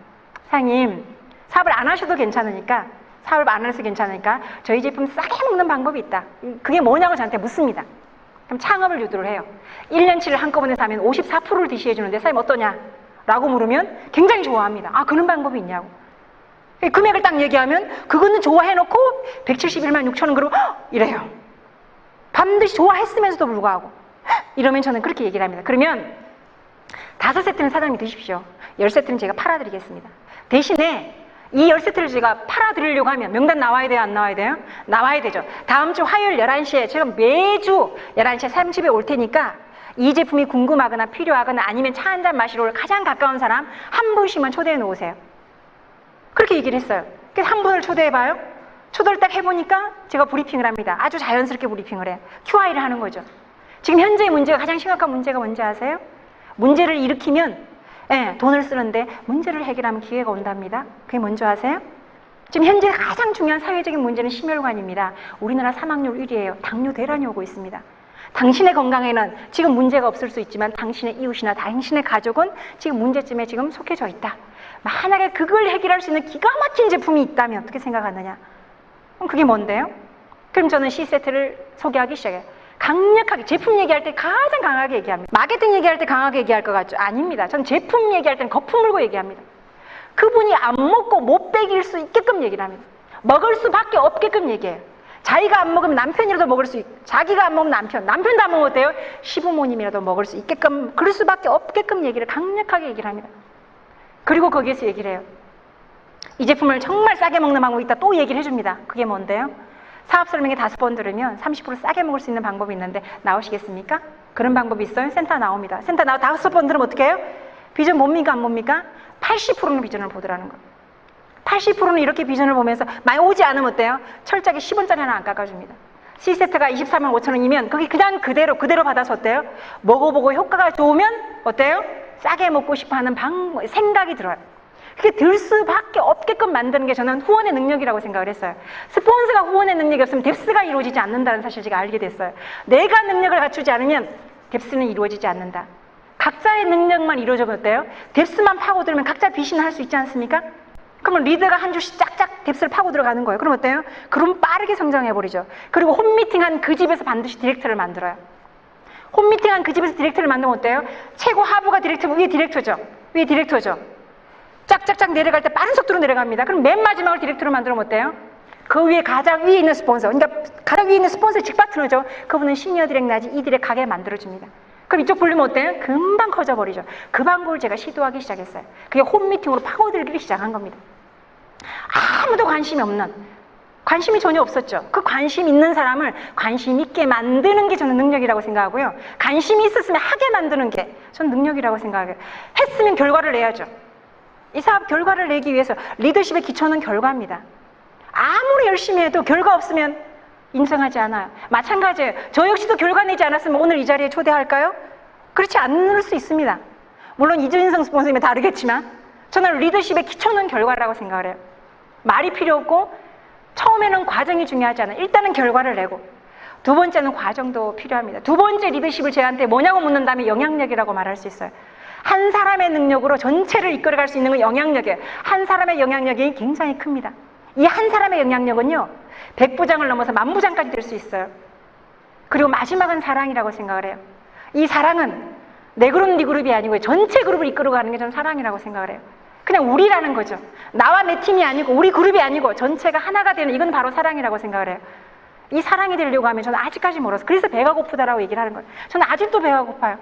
사장님, 사업을 안 하셔도 괜찮으니까 사업을 안 해서 괜찮으니까 저희 제품 싸게 먹는 방법이 있다. 그게 뭐냐고 저한테 묻습니다. 그럼 창업을 유도를 해요. 1년치를 한꺼번에 사면 54%를 DC해 주는데 사장님 어떠냐? 라고 물으면 굉장히 좋아합니다. 그런 방법이 있냐고. 금액을 딱 얘기하면 그거는 좋아해놓고 171만 6천 원 그러고 이래요. 반드시 좋아했으면서도 불구하고 이러면 저는 그렇게 얘기를 합니다. 그러면 5세트는 사장님이 드십시오. 10세트는 제가 팔아드리겠습니다. 대신에 이 10세트를 제가 팔아드리려고 하면 명단 나와야 돼요? 안 나와야 돼요? 나와야 되죠. 다음 주 화요일 11시에 제가 매주 11시에 30에 올 테니까 이 제품이 궁금하거나 필요하거나 아니면 차 한잔 마시러 올 가장 가까운 사람 한 분씩만 초대해 놓으세요. 그렇게 얘기를 했어요. 그래서 한 분을 초대해봐요. 초대를 딱 해보니까 제가 브리핑을 합니다. 아주 자연스럽게 브리핑을 해요. QI를 하는 거죠. 지금 현재의 문제가 가장 심각한 문제가 뭔지 아세요? 문제를 일으키면 돈을 쓰는데 문제를 해결하면 기회가 온답니다. 그게 뭔지 아세요? 지금 현재 가장 중요한 사회적인 문제는 심혈관입니다. 우리나라 사망률 1위예요. 당뇨 대란이 오고 있습니다. 당신의 건강에는 지금 문제가 없을 수 있지만 당신의 이웃이나 당신의 가족은 지금 문제점에 지금 속해져 있다. 만약에 그걸 해결할 수 있는 기가 막힌 제품이 있다면 어떻게 생각하느냐? 그럼 그게 뭔데요? 그럼 저는 C세트를 소개하기 시작해요. 강력하게 제품 얘기할 때 가장 강하게 얘기합니다. 마케팅 얘기할 때 강하게 얘기할 것 같죠? 아닙니다. 전 제품 얘기할 때는 거품 물고 얘기합니다. 그분이 안 먹고 못 먹일 수 있게끔 얘기를 합니다. 먹을 수밖에 없게끔 얘기해요. 자기가 안 먹으면 남편이라도 먹을 수 있고 자기가 안 먹으면 남편도 안 먹으면 어때요? 시부모님이라도 먹을 수 있게끔 그럴 수밖에 없게끔 얘기를 강력하게 얘기를 합니다. 그리고 거기에서 얘기를 해요. 이 제품을 정말 싸게 먹는 방법이 있다. 또 얘기를 해줍니다. 그게 뭔데요? 사업 설명회 5번 들으면 30% 싸게 먹을 수 있는 방법이 있는데 나오시겠습니까? 그런 방법이 있어요? 센터 나옵니다. 센터 나와 5번 들으면 어떻게 해요? 비전 뭡니까? 안 뭡니까? 80%는 비전을 보더라는 거예요. 80%는 이렇게 비전을 보면서 많이 오지 않으면 어때요? 철저하게 10원짜리 하나 안 깎아줍니다. C세트가 24만 5천 원이면 그게 그냥 그대로 받아서 어때요? 먹어보고 효과가 좋으면 어때요? 싸게 먹고 싶어하는 생각이 들어요. 그게 들 수밖에 없게끔 만드는 게 저는 후원의 능력이라고 생각을 했어요. 스폰서가 후원의 능력이 없으면 뎁스가 이루어지지 않는다는 사실을 제가 알게 됐어요. 내가 능력을 갖추지 않으면 뎁스는 이루어지지 않는다. 각자의 능력만 이루어지면 어때요? 뎁스만 파고들면 각자 비신을 할 수 있지 않습니까? 그러면 리더가 한 주씩 짝짝 뎁스를 파고 들어가는 거예요. 그럼 어때요? 그럼 빠르게 성장해버리죠. 그리고 홈미팅한 그 집에서 반드시 디렉터를 만들어요. 홈미팅한 그 집에서 디렉터를 만들면 어때요? 최고 하부가 디렉터고 위에 디렉터죠. 짝짝짝 내려갈 때 빠른 속도로 내려갑니다. 그럼 맨 마지막을 디렉터로 만들면 어때요? 그 위에 가장 위에 있는 스폰서, 그러니까 가장 위에 있는 스폰서의 직파트너죠. 그분은 시니어 디렉 내지 이 디렉 가게 만들어줍니다. 그럼 이쪽 불리면 어때요? 금방 커져버리죠. 그 방법을 제가 시도하기 시작했어요. 그게 홈미팅으로 파고들기 시작한 겁니다. 아무도 관심이 없는, 관심이 전혀 없었죠. 그 관심 있는 사람을 관심 있게 만드는 게 저는 능력이라고 생각하고요. 관심이 있었으면 하게 만드는 게 저는 능력이라고 생각해요. 했으면 결과를 내야죠. 이 사업 결과를 내기 위해서 리더십의 기초는 결과입니다. 아무리 열심히 해도 결과 없으면 인정하지 않아요. 마찬가지예요. 저 역시도 결과 내지 않았으면 오늘 이 자리에 초대할까요? 그렇지 않을 수 있습니다. 물론 이준성 스폰서님이 다르겠지만 저는 리더십의 기초는 결과라고 생각을 해요. 말이 필요 없고 처음에는 과정이 중요하지 않아요. 일단은 결과를 내고 두 번째는 과정도 필요합니다. 두 번째 리더십을 저한테 뭐냐고 묻는다면 영향력이라고 말할 수 있어요. 한 사람의 능력으로 전체를 이끌어갈 수 있는 건 영향력이에요. 한 사람의 영향력이 굉장히 큽니다. 이 한 사람의 영향력은요, 100부장을 넘어서 1000부장까지 될 수 있어요. 그리고 마지막은 사랑이라고 생각을 해요. 이 사랑은 내 그룹, 네 그룹이 아니고 전체 그룹을 이끌어가는 게 저는 사랑이라고 생각을 해요. 그냥 우리라는 거죠. 나와 내 팀이 아니고 우리 그룹이 아니고 전체가 하나가 되는, 이건 바로 사랑이라고 생각을 해요. 이 사랑이 되려고 하면 저는 아직까지 멀어서, 그래서 배가 고프다라고 얘기를 하는 거예요. 저는 아직도 배가 고파요.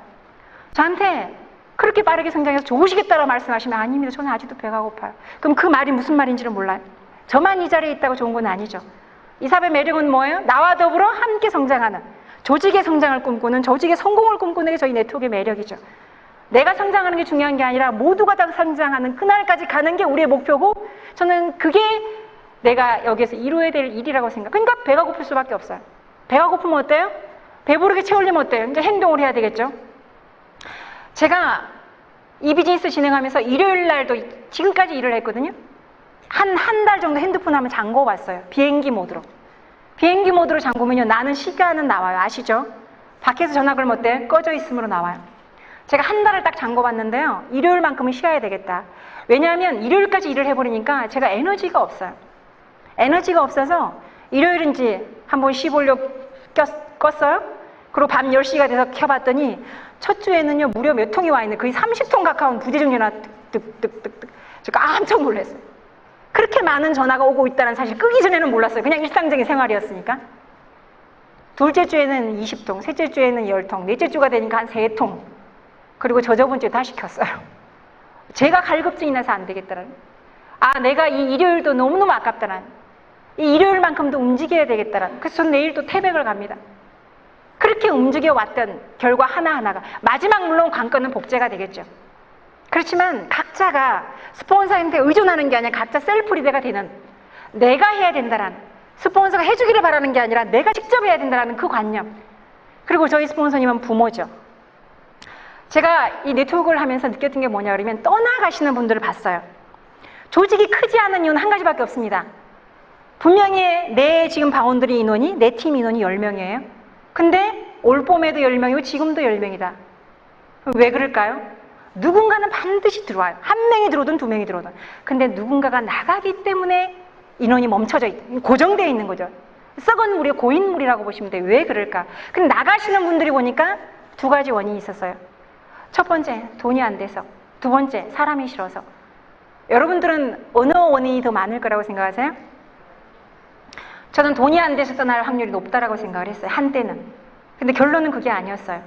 저한테 그렇게 빠르게 성장해서 좋으시겠다라고 말씀하시면 아닙니다. 저는 아직도 배가 고파요. 그럼 그 말이 무슨 말인지는 몰라요. 저만 이 자리에 있다고 좋은 건 아니죠. 이 사업의 매력은 뭐예요? 나와 더불어 함께 성장하는, 조직의 성장을 꿈꾸는, 조직의 성공을 꿈꾸는 게 저희 네트워크의 매력이죠. 내가 성장하는 게 중요한 게 아니라 모두가 다 성장하는 그날까지 가는 게 우리의 목표고, 저는 그게 내가 여기에서 이루어야 될 일이라고 생각. 그러니까 배가 고플 수밖에 없어요. 배가 고프면 어때요? 배부르게 채우려면 어때요? 이제 행동을 해야 되겠죠. 제가 이 비즈니스 진행하면서 일요일 날도 지금까지 일을 했거든요. 한 달 정도 핸드폰 하면 잠궈 봤어요. 비행기 모드로. 비행기 모드로 잠그면요, 나는 시간은 나와요. 아시죠? 밖에서 전화 걸면 어때? 꺼져 있음으로 나와요. 제가 한 달을 딱 잠궈 봤는데요, 일요일만큼은 쉬어야 되겠다. 왜냐하면 일요일까지 일을 해버리니까 제가 에너지가 없어요. 에너지가 없어서 일요일인지 한번 쉬보려고 껐어요. 그리고 밤 10시가 돼서 켜봤더니 첫 주에는요, 무려 몇 통이 와 있는, 거의 30통 가까운 부재중 전화 뜩뜩뜩뜩. 저 깜짝 놀랐어요. 그렇게 많은 전화가 오고 있다는 사실 끄기 전에는 몰랐어요. 그냥 일상적인 생활이었으니까. 둘째 주에는 20통, 셋째 주에는 10통, 넷째 주가 되니까 한 3통. 그리고 저번 주에 다 시켰어요. 제가 갈급증이 나서 안 되겠다는. 아, 내가 이 일요일도 너무너무 아깝다는. 이 일요일만큼도 움직여야 되겠다는. 그래서 전 내일 또 태백을 갑니다. 그렇게 움직여왔던 결과 하나하나가 마지막 물론 관건은 복제가 되겠죠. 그렇지만 각자가 스폰서한테 의존하는 게 아니라 각자 셀프 리더가 되는, 내가 해야 된다라는, 스폰서가 해주기를 바라는 게 아니라 내가 직접 해야 된다라는 그 관념. 그리고 저희 스폰서님은 부모죠. 제가 이 네트워크를 하면서 느꼈던 게 뭐냐 그러면, 떠나가시는 분들을 봤어요. 조직이 크지 않은 이유는 한 가지밖에 없습니다. 분명히 내 지금 방원들이 인원이, 내 팀 인원이 10명이에요. 근데 올 봄에도 10명이고 지금도 10명이다. 왜 그럴까요? 누군가는 반드시 들어와요. 한 명이 들어오든 두 명이 들어오든. 근데 누군가가 나가기 때문에 인원이 멈춰져 있다. 고정되어 있는 거죠. 썩은 물이 고인물이라고 보시면 돼요. 왜 그럴까? 근데 나가시는 분들이 보니까 두 가지 원인이 있었어요. 첫 번째, 돈이 안 돼서. 두 번째, 사람이 싫어서. 여러분들은 어느 원인이 더 많을 거라고 생각하세요? 저는 돈이 안 돼서 떠날 확률이 높다라고 생각을 했어요. 한때는. 근데 결론은 그게 아니었어요.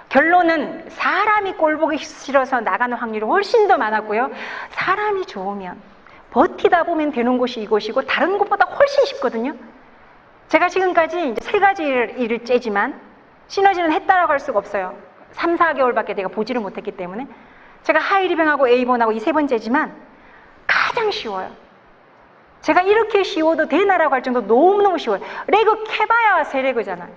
결론은 사람이 꼴보기 싫어서 나가는 확률이 훨씬 더 많았고요. 사람이 좋으면 버티다 보면 되는 곳이 이곳이고 다른 곳보다 훨씬 쉽거든요. 제가 지금까지 이제 3가지 일을 째지만 시너지는 했다라고 할 수가 없어요. 3, 4개월밖에 내가 보지를 못했기 때문에. 제가 하이리뱅하고 에이본하고 이 3번째지만 가장 쉬워요. 제가 이렇게 쉬워도 되나라고 할 정도로 너무너무 쉬워요. 레그 캐봐야 3레그잖아요.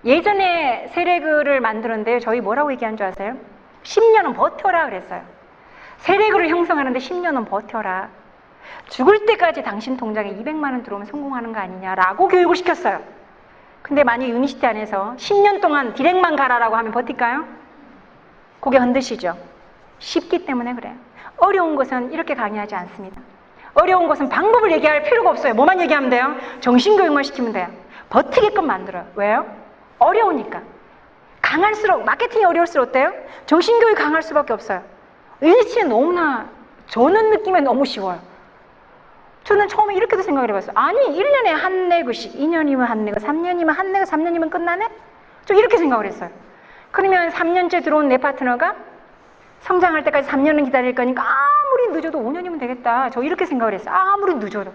예전에 세레그를 만드는데 저희 뭐라고 얘기한 줄 아세요? 10년은 버텨라 그랬어요. 세레그를 형성하는데 10년은 버텨라. 죽을 때까지 당신 통장에 200만 원 들어오면 성공하는 거 아니냐라고 교육을 시켰어요. 근데 만약 유니시티 안에서 10년 동안 디렉만 가라라고 하면 버틸까요? 고개 흔드시죠. 쉽기 때문에 그래요. 어려운 것은 이렇게 강의하지 않습니다. 어려운 것은 방법을 얘기할 필요가 없어요. 뭐만 얘기하면 돼요? 정신교육만 시키면 돼요. 버티게끔 만들어요. 왜요? 어려우니까. 강할수록, 마케팅이 어려울수록 어때요? 정신교육이 강할 수밖에 없어요. 유니시티는 너무나, 저는 느낌에 너무 쉬워요. 저는 처음에 이렇게도 생각을 해봤어요. 아니 1년에 한 레그씩, 2년이면 한 레그, 3년이면 한 레그, 3년이면 끝나네? 저 이렇게 생각을 했어요. 그러면 3년째 들어온 내 파트너가 성장할 때까지 3년은 기다릴 거니까 아무리 늦어도 5년이면 되겠다. 저 이렇게 생각을 했어요. 아무리 늦어도.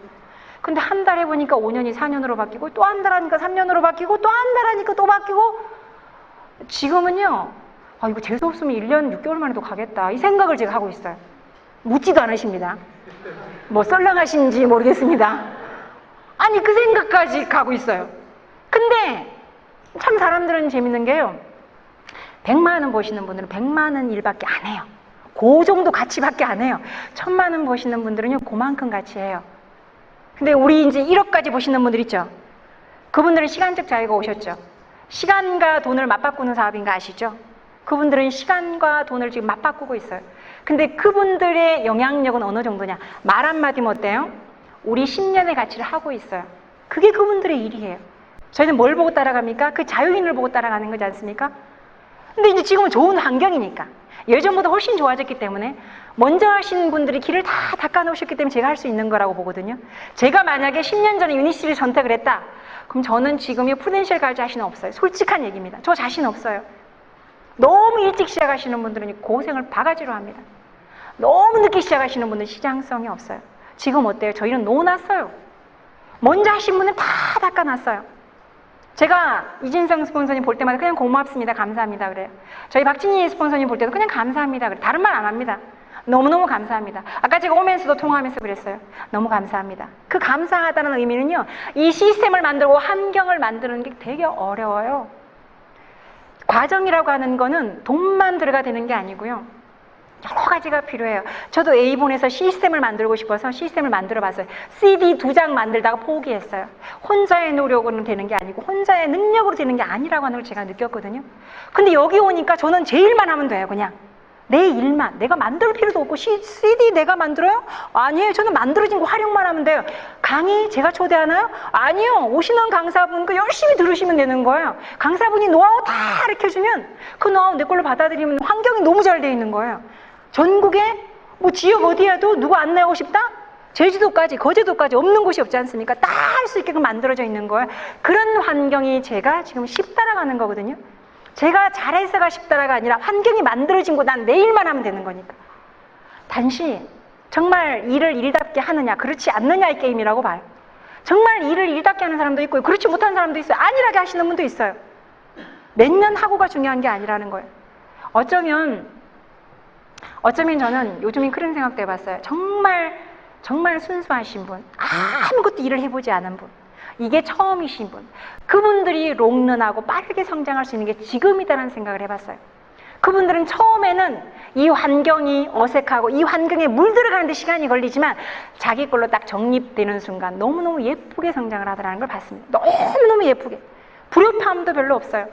근데 한 달 해보니까 5년이 4년으로 바뀌고, 또 한 달 하니까 3년으로 바뀌고, 또 한 달 하니까 또 바뀌고, 지금은요, 아, 이거 재수없으면 1년 6개월 만에도 가겠다. 이 생각을 제가 하고 있어요. 묻지도 않으십니다. 뭐 썰렁하신지 모르겠습니다. 아니 그 생각까지 가고 있어요. 근데 참 사람들은 재밌는 게요. 100만 원 버시는 분들은 100만 원 일밖에 안 해요. 그 정도 가치밖에 안 해요. 1000만 원 버시는 분들은요 그만큼 가치해요. 근데 우리 이제 1억까지 버시는 분들 있죠. 그분들은 시간적 자유가 오셨죠. 시간과 돈을 맞바꾸는 사업인 거 아시죠? 그분들은 시간과 돈을 지금 맞바꾸고 있어요. 근데 그분들의 영향력은 어느 정도냐? 말 한마디면 어때요? 우리 10년의 가치를 하고 있어요. 그게 그분들의 일이에요. 저희는 뭘 보고 따라갑니까? 그 자유인을 보고 따라가는 거지 않습니까? 근데 이제 지금은 좋은 환경이니까 예전보다 훨씬 좋아졌기 때문에 먼저 하신 분들이 길을 다 닦아놓으셨기 때문에 제가 할 수 있는 거라고 보거든요. 제가 만약에 10년 전에 유니씨를 선택을 했다. 그럼 저는 지금이 프루덴셜 갈 자신은 없어요. 솔직한 얘기입니다. 저 자신 없어요. 너무 일찍 시작하시는 분들은 고생을 바가지로 합니다. 너무 늦게 시작하시는 분들은 시장성이 없어요. 지금 어때요? 저희는 놓아놨어요. 먼저 하신 분은 다 닦아놨어요. 제가 이진성 스폰서님 볼 때마다 그냥 고맙습니다. 감사합니다. 그래요. 저희 박진희 스폰서님 볼 때도 그냥 감사합니다. 그래요. 다른 말 안 합니다. 너무너무 감사합니다. 아까 제가 오면서도 통화하면서 그랬어요. 너무 감사합니다. 그 감사하다는 의미는요. 이 시스템을 만들고 환경을 만드는 게 되게 어려워요. 과정이라고 하는 거는 돈만 들어가 되는 게 아니고요. 여러 가지가 필요해요. 저도 A본에서 시스템을 만들고 싶어서 시스템을 만들어 봤어요. CD 2장 만들다가 포기했어요. 혼자의 노력으로는 되는 게 아니고 혼자의 능력으로 되는 게 아니라고 하는 걸 제가 느꼈거든요. 근데 여기 오니까 저는 제 일만 하면 돼요. 그냥 내 일만. 내가 만들 필요도 없고 CD 내가 만들어요? 아니에요. 저는 만들어진 거 활용만 하면 돼요. 강의 제가 초대하나요? 아니요. 오시는 강사분 그 열심히 들으시면 되는 거예요. 강사분이 노하우 다 가르쳐주면 그 노하우 내 걸로 받아들이면 환경이 너무 잘 돼 있는 거예요. 전국에 뭐 지역 어디에도 누구 안내하고 싶다? 제주도까지 거제도까지 없는 곳이 없지 않습니까? 다 할 수 있게끔 만들어져 있는 거예요. 그런 환경이 제가 지금 쉽따라가는 거거든요. 제가 잘해서가 쉽다라가 아니라 환경이 만들어진 거 난 내 일만 하면 되는 거니까. 단지 정말 일을 일답게 하느냐 그렇지 않느냐의 게임이라고 봐요. 정말 일을 일답게 하는 사람도 있고요. 그렇지 못한 사람도 있어요. 안일하게 하시는 분도 있어요. 몇 년 하고가 중요한 게 아니라는 거예요. 어쩌면 저는 요즘엔 그런 생각도 해봤어요. 정말 순수하신 분, 아무것도 일을 해보지 않은 분, 이게 처음이신 분, 그분들이 롱런하고 빠르게 성장할 수 있는 게 지금이다라는 생각을 해봤어요. 그분들은 처음에는 이 환경이 어색하고 이 환경에 물들어가는 데 시간이 걸리지만 자기 걸로 딱 정립되는 순간 너무너무 예쁘게 성장을 하더라는 걸 봤습니다. 너무너무 예쁘게. 불협화음도 별로 없어요.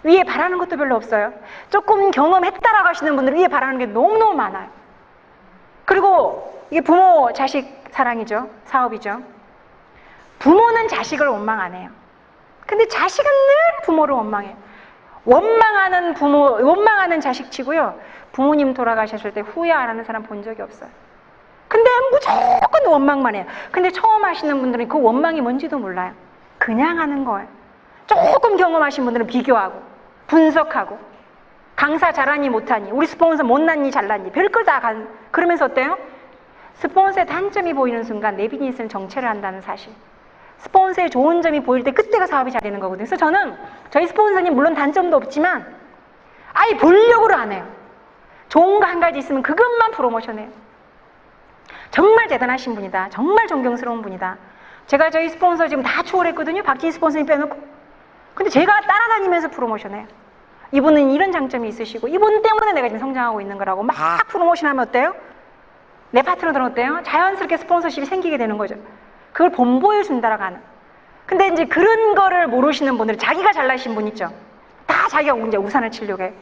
위에 바라는 것도 별로 없어요. 조금 경험했다라고 하시는 분들은 위에 바라는 게 너무너무 많아요. 그리고 이게 부모 자식 사랑이죠. 사업이죠. 부모는 자식을 원망 안 해요. 근데 자식은 늘 부모를 원망해요. 원망하는 부모, 원망하는 자식 치고요. 부모님 돌아가셨을 때 후회 안 하는 사람 본 적이 없어요. 근데 무조건 원망만 해요. 근데 처음 하시는 분들은 그 원망이 뭔지도 몰라요. 그냥 하는 거예요. 조금 경험하신 분들은 비교하고 분석하고 강사 잘하니 못하니 우리 스폰서 못났니 잘났니 별걸 다 그러면서 어때요? 스폰서의 단점이 보이는 순간 내 비즈니스는 정체를 한다는 사실. 스폰서의 좋은 점이 보일 때 그때가 사업이 잘 되는 거거든요. 그래서 저는 저희 스폰서님 물론 단점도 없지만 아예 본력으로 안 해요. 좋은 거 한 가지 있으면 그것만 프로모션해요. 정말 대단하신 분이다. 정말 존경스러운 분이다. 제가 저희 스폰서 지금 다 추월했거든요. 박진희 스폰서님 빼놓고. 근데 제가 따라다니면서 프로모션해요. 이분은 이런 장점이 있으시고 이분 때문에 내가 지금 성장하고 있는 거라고 막 프로모션하면 어때요? 내 파트너들은 어때요? 자연스럽게 스폰서십이 생기게 되는 거죠. 그걸 본보여준다라고 하는. 근데 이제 그런 거를 모르시는 분들, 자기가 잘나신 분 있죠. 다 자기가 이제 우산을 치려고 해.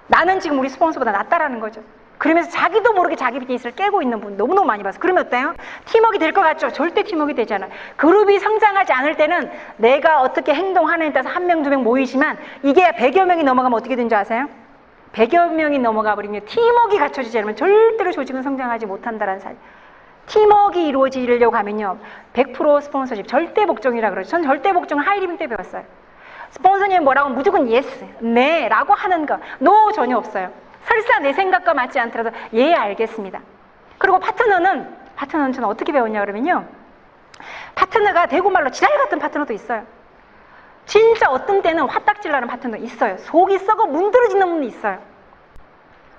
나는 지금 우리 스폰서보다 낫다라는 거죠. 그러면서 자기도 모르게 자기 비즈니스를 깨고 있는 분 너무너무 많이 봤어요. 그러면 어때요? 팀워크가 될 것 같죠? 절대 팀워크가 되지 않아요. 그룹이 성장하지 않을 때는 내가 어떻게 행동하느냐에 따라서 한 명, 두 명 모이지만 이게 100여 명이 넘어가면 어떻게 되는 줄 아세요? 100여 명이 넘어가 버리면 팀워크가 갖춰지지 않으면 절대로 조직은 성장하지 못한다는 사실. 팀워크가 이루어지려고 하면요. 100% 스폰서십, 절대 복종이라고 그러죠. 전 절대 복종을 하이리빈 때 배웠어요. 스폰서님 뭐라고 하면 무조건 예스, 네 라고 하는 거. 노 전혀 없어요. 설사 내 생각과 맞지 않더라도 예 알겠습니다. 그리고 파트너는 저는 어떻게 배웠냐 그러면요. 파트너가 대구말로 지랄 같은 파트너도 있어요. 진짜 어떤 때는 화딱질 나는 파트너 있어요. 속이 썩어 문드러지는 분이 있어요.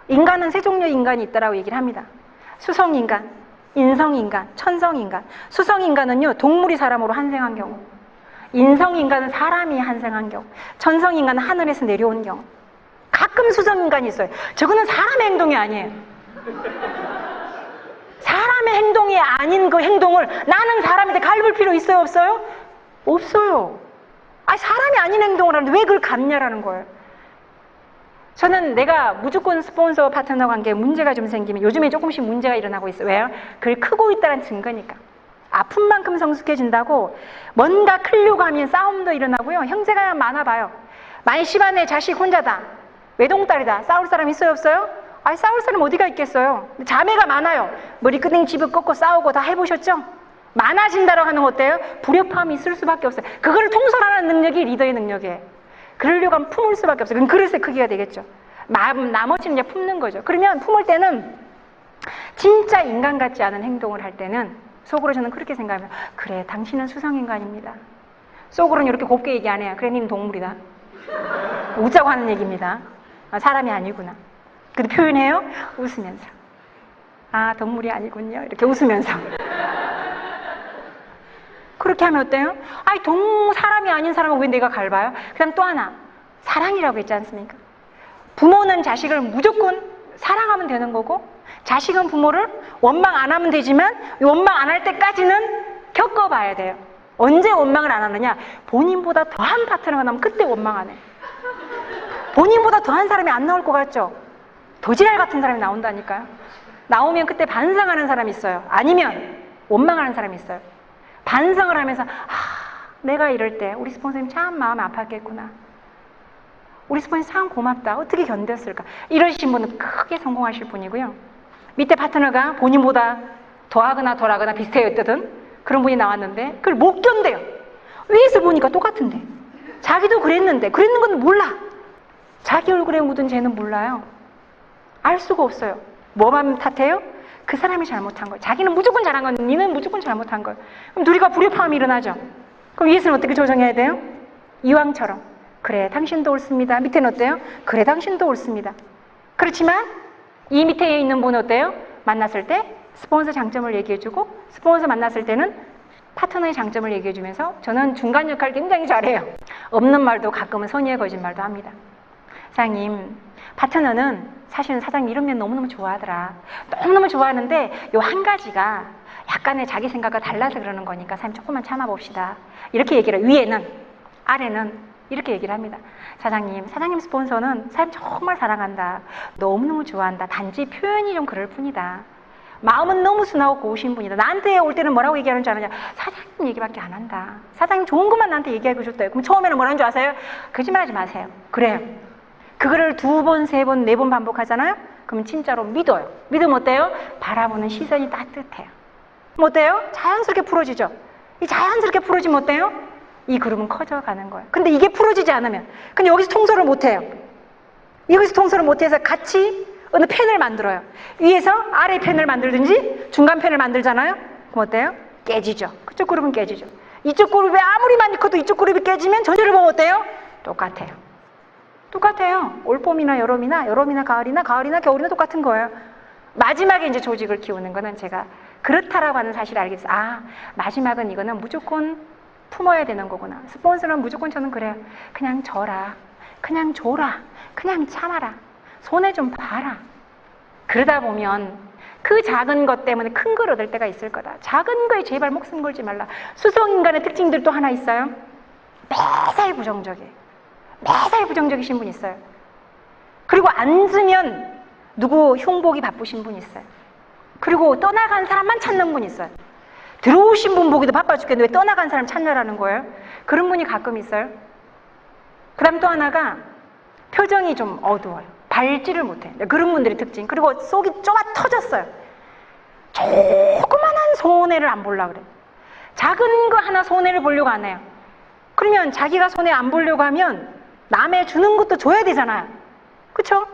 인간은 세 종류의 인간이 있다라고 얘기를 합니다. 수성인간, 인성인간, 천성인간. 수성인간은요, 동물이 사람으로 환생한 경우. 인성인간은 사람이 환생한 경우. 천성인간은 하늘에서 내려온 경우. 가끔 수성인간이 있어요. 저거는 사람의 행동이 아니에요. 사람의 행동이 아닌 그 행동을 나는 사람한테 갈굴 필요 있어요, 없어요? 없어요. 아니, 사람이 아닌 행동을 하는데 왜 그걸 갚냐라는 거예요. 저는 내가 무조건 스폰서 파트너 관계에 문제가 좀 생기면 요즘에 조금씩 문제가 일어나고 있어요. 왜요? 그걸 크고 있다는 증거니까. 아픈 만큼 성숙해진다고 뭔가 크려고 하면 싸움도 일어나고요. 형제가 많아봐요. 만약 집안에 자식 혼자다. 외동딸이다. 싸울 사람 있어요, 없어요? 아니, 싸울 사람 어디가 있겠어요? 자매가 많아요. 머리끄댕이 집을 꺾고 싸우고 다 해보셨죠? 많아진다라고 하는 거 어때요? 불협화음이 있을 수밖에 없어요. 그거를 통솔하는 능력이 리더의 능력이에요. 그러려고 하면 품을 수밖에 없어요. 그럼 그릇의 크기가 되겠죠. 나머지는 이제 품는 거죠. 그러면 품을 때는 진짜 인간 같지 않은 행동을 할 때는 속으로 저는 그렇게 생각합니다. 그래, 당신은 수성인간입니다. 속으로는 이렇게 곱게 얘기 안 해요. 그래, 님 동물이다. 웃자고 하는 얘기입니다. 아, 사람이 아니구나. 근데 표현해요? 웃으면서. 아, 동물이 아니군요. 이렇게 웃으면서. 그렇게 하면 어때요? 아니, 사람이 아닌 사람은 왜 내가 갈봐요? 그다음 또 하나, 사랑이라고 했지 않습니까? 부모는 자식을 무조건 사랑하면 되는 거고, 자식은 부모를 원망 안 하면 되지만 원망 안 할 때까지는 겪어봐야 돼요. 언제 원망을 안 하느냐? 본인보다 더한 파트너가 나오면 그때 원망 안 해요. 본인보다 더한 사람이 안 나올 것 같죠? 도지랄 같은 사람이 나온다니까요. 나오면 그때 반성하는 사람이 있어요. 아니면 원망하는 사람이 있어요. 반성을 하면서 내가 이럴 때 우리 스폰서님 참 마음 아팠겠구나. 우리 스폰서님 참 고맙다. 어떻게 견뎠을까. 이러신 분은 크게 성공하실 분이고요. 밑에 파트너가 본인보다 더하거나 덜하거나 비슷해였거든. 그런 분이 나왔는데 그걸 못 견뎌요. 위에서 보니까 똑같은데. 자기도 그랬는 건 몰라. 자기 얼굴에 묻은 죄는 몰라요. 알 수가 없어요. 뭐만 탓해요? 그 사람이 잘못한 거예요. 자기는 무조건 잘한 건 니는 무조건 잘못한 거예요. 그럼 둘이가 불협화음이 일어나죠. 그럼 위에서는 어떻게 조정해야 돼요? 이왕처럼. 그래, 당신도 옳습니다. 밑에는 어때요? 그래, 당신도 옳습니다. 그렇지만 이 밑에 있는 분은 어때요? 만났을 때 스폰서 장점을 얘기해주고, 스폰서 만났을 때는 파트너의 장점을 얘기해주면서 저는 중간 역할을 굉장히 잘해요. 없는 말도 가끔은 선의의 거짓말도 합니다. 사장님, 파트너는 사실은 사장님 이런 면 너무너무 좋아하더라. 너무너무 좋아하는데 요 한 가지가 약간의 자기 생각과 달라서 그러는 거니까 사장님 조금만 참아봅시다. 이렇게 얘기를 해요. 위에는, 아래는 이렇게 얘기를 합니다. 사장님 스폰서는 사장님 정말 사랑한다. 너무너무 좋아한다. 단지 표현이 좀 그럴 뿐이다. 마음은 너무 순하고 고우신 분이다. 나한테 올 때는 뭐라고 얘기하는 줄 아느냐? 사장님 얘기밖에 안 한다. 사장님 좋은 것만 나한테 얘기하고 줬다. 그럼 처음에는 뭐라는 줄 아세요? 거짓말하지 마세요. 그래요. 그거를 2번, 3번, 4번 반복하잖아요? 그러면 진짜로 믿어요. 믿으면 어때요? 바라보는 시선이 따뜻해요. 그럼 어때요? 자연스럽게 풀어지죠? 이 자연스럽게 풀어지면 어때요? 이 그룹은 커져가는 거예요. 근데 이게 풀어지지 않으면, 근데 여기서 통솔을 못해요. 여기서 통솔을 못해서 같이 어느 펜을 만들어요. 위에서 아래 펜을 만들든지 중간 펜을 만들잖아요? 그럼 어때요? 깨지죠. 그쪽 그룹은 깨지죠. 이쪽 그룹이 아무리 많이 커도 이쪽 그룹이 깨지면 전체를 보면 어때요? 똑같아요. 똑같아요. 올봄이나 여름이나 가을이나 겨울이나 똑같은 거예요. 마지막에 이제 조직을 키우는 거는 제가 그렇다라고 하는 사실을 알게 됐어요. 아, 마지막은 이거는 무조건 품어야 되는 거구나. 스폰서는 무조건 저는 그래요. 그냥 져라. 그냥 줘라. 그냥 참아라. 손에 좀 봐라. 그러다 보면 그 작은 것 때문에 큰 걸 얻을 때가 있을 거다. 작은 거에 제발 목숨 걸지 말라. 수성인간의 특징들 또 하나 있어요. 매사에 부정적이에요. 매사에 부정적이신 분 있어요. 그리고 앉으면 누구 흉보기 바쁘신 분 있어요. 그리고 떠나간 사람만 찾는 분 있어요. 들어오신 분 보기도 바빠 죽겠는데 왜 떠나간 사람 찾느라는 거예요? 그런 분이 가끔 있어요. 그 다음 또 하나가 표정이 좀 어두워요. 밝지를 못해. 그런 분들의 특징. 그리고 속이 좁아 터졌어요. 조그만한 손해를 안 보려고 그래요. 작은 거 하나 손해를 보려고 안 해요. 그러면 자기가 손해 안 보려고 하면 남의 주는 것도 줘야 되잖아요. 그쵸?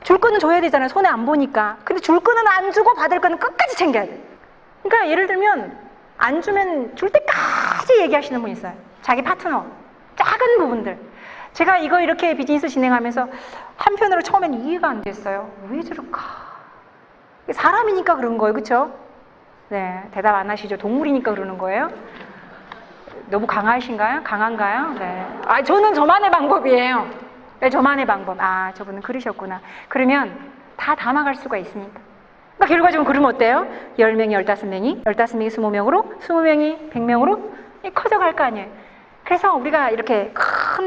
줄 거는 줘야 되잖아요. 손해 안 보니까. 근데 줄 거는 안 주고 받을 거는 끝까지 챙겨야 돼. 그러니까 예를 들면 안 주면 줄 때까지 얘기하시는 분 있어요. 자기 파트너. 작은 부분들. 제가 이거 이렇게 비즈니스 진행하면서 한편으로 처음엔 이해가 안 됐어요. 왜 저럴까? 사람이니까 그런 거예요. 그쵸? 네, 대답 안 하시죠? 동물이니까 그러는 거예요? 너무 강하신가요? 강한가요? 네. 아, 저는 저만의 방법이에요. 네, 저만의 방법. 아, 저분은 그러셨구나. 그러면 다 담아갈 수가 있습니다. 그러니까 결과적으로 그러면 어때요? 10명이 15명이, 15명이 20명으로, 20명이 100명으로 커져갈 거 아니에요. 그래서 우리가 이렇게 큰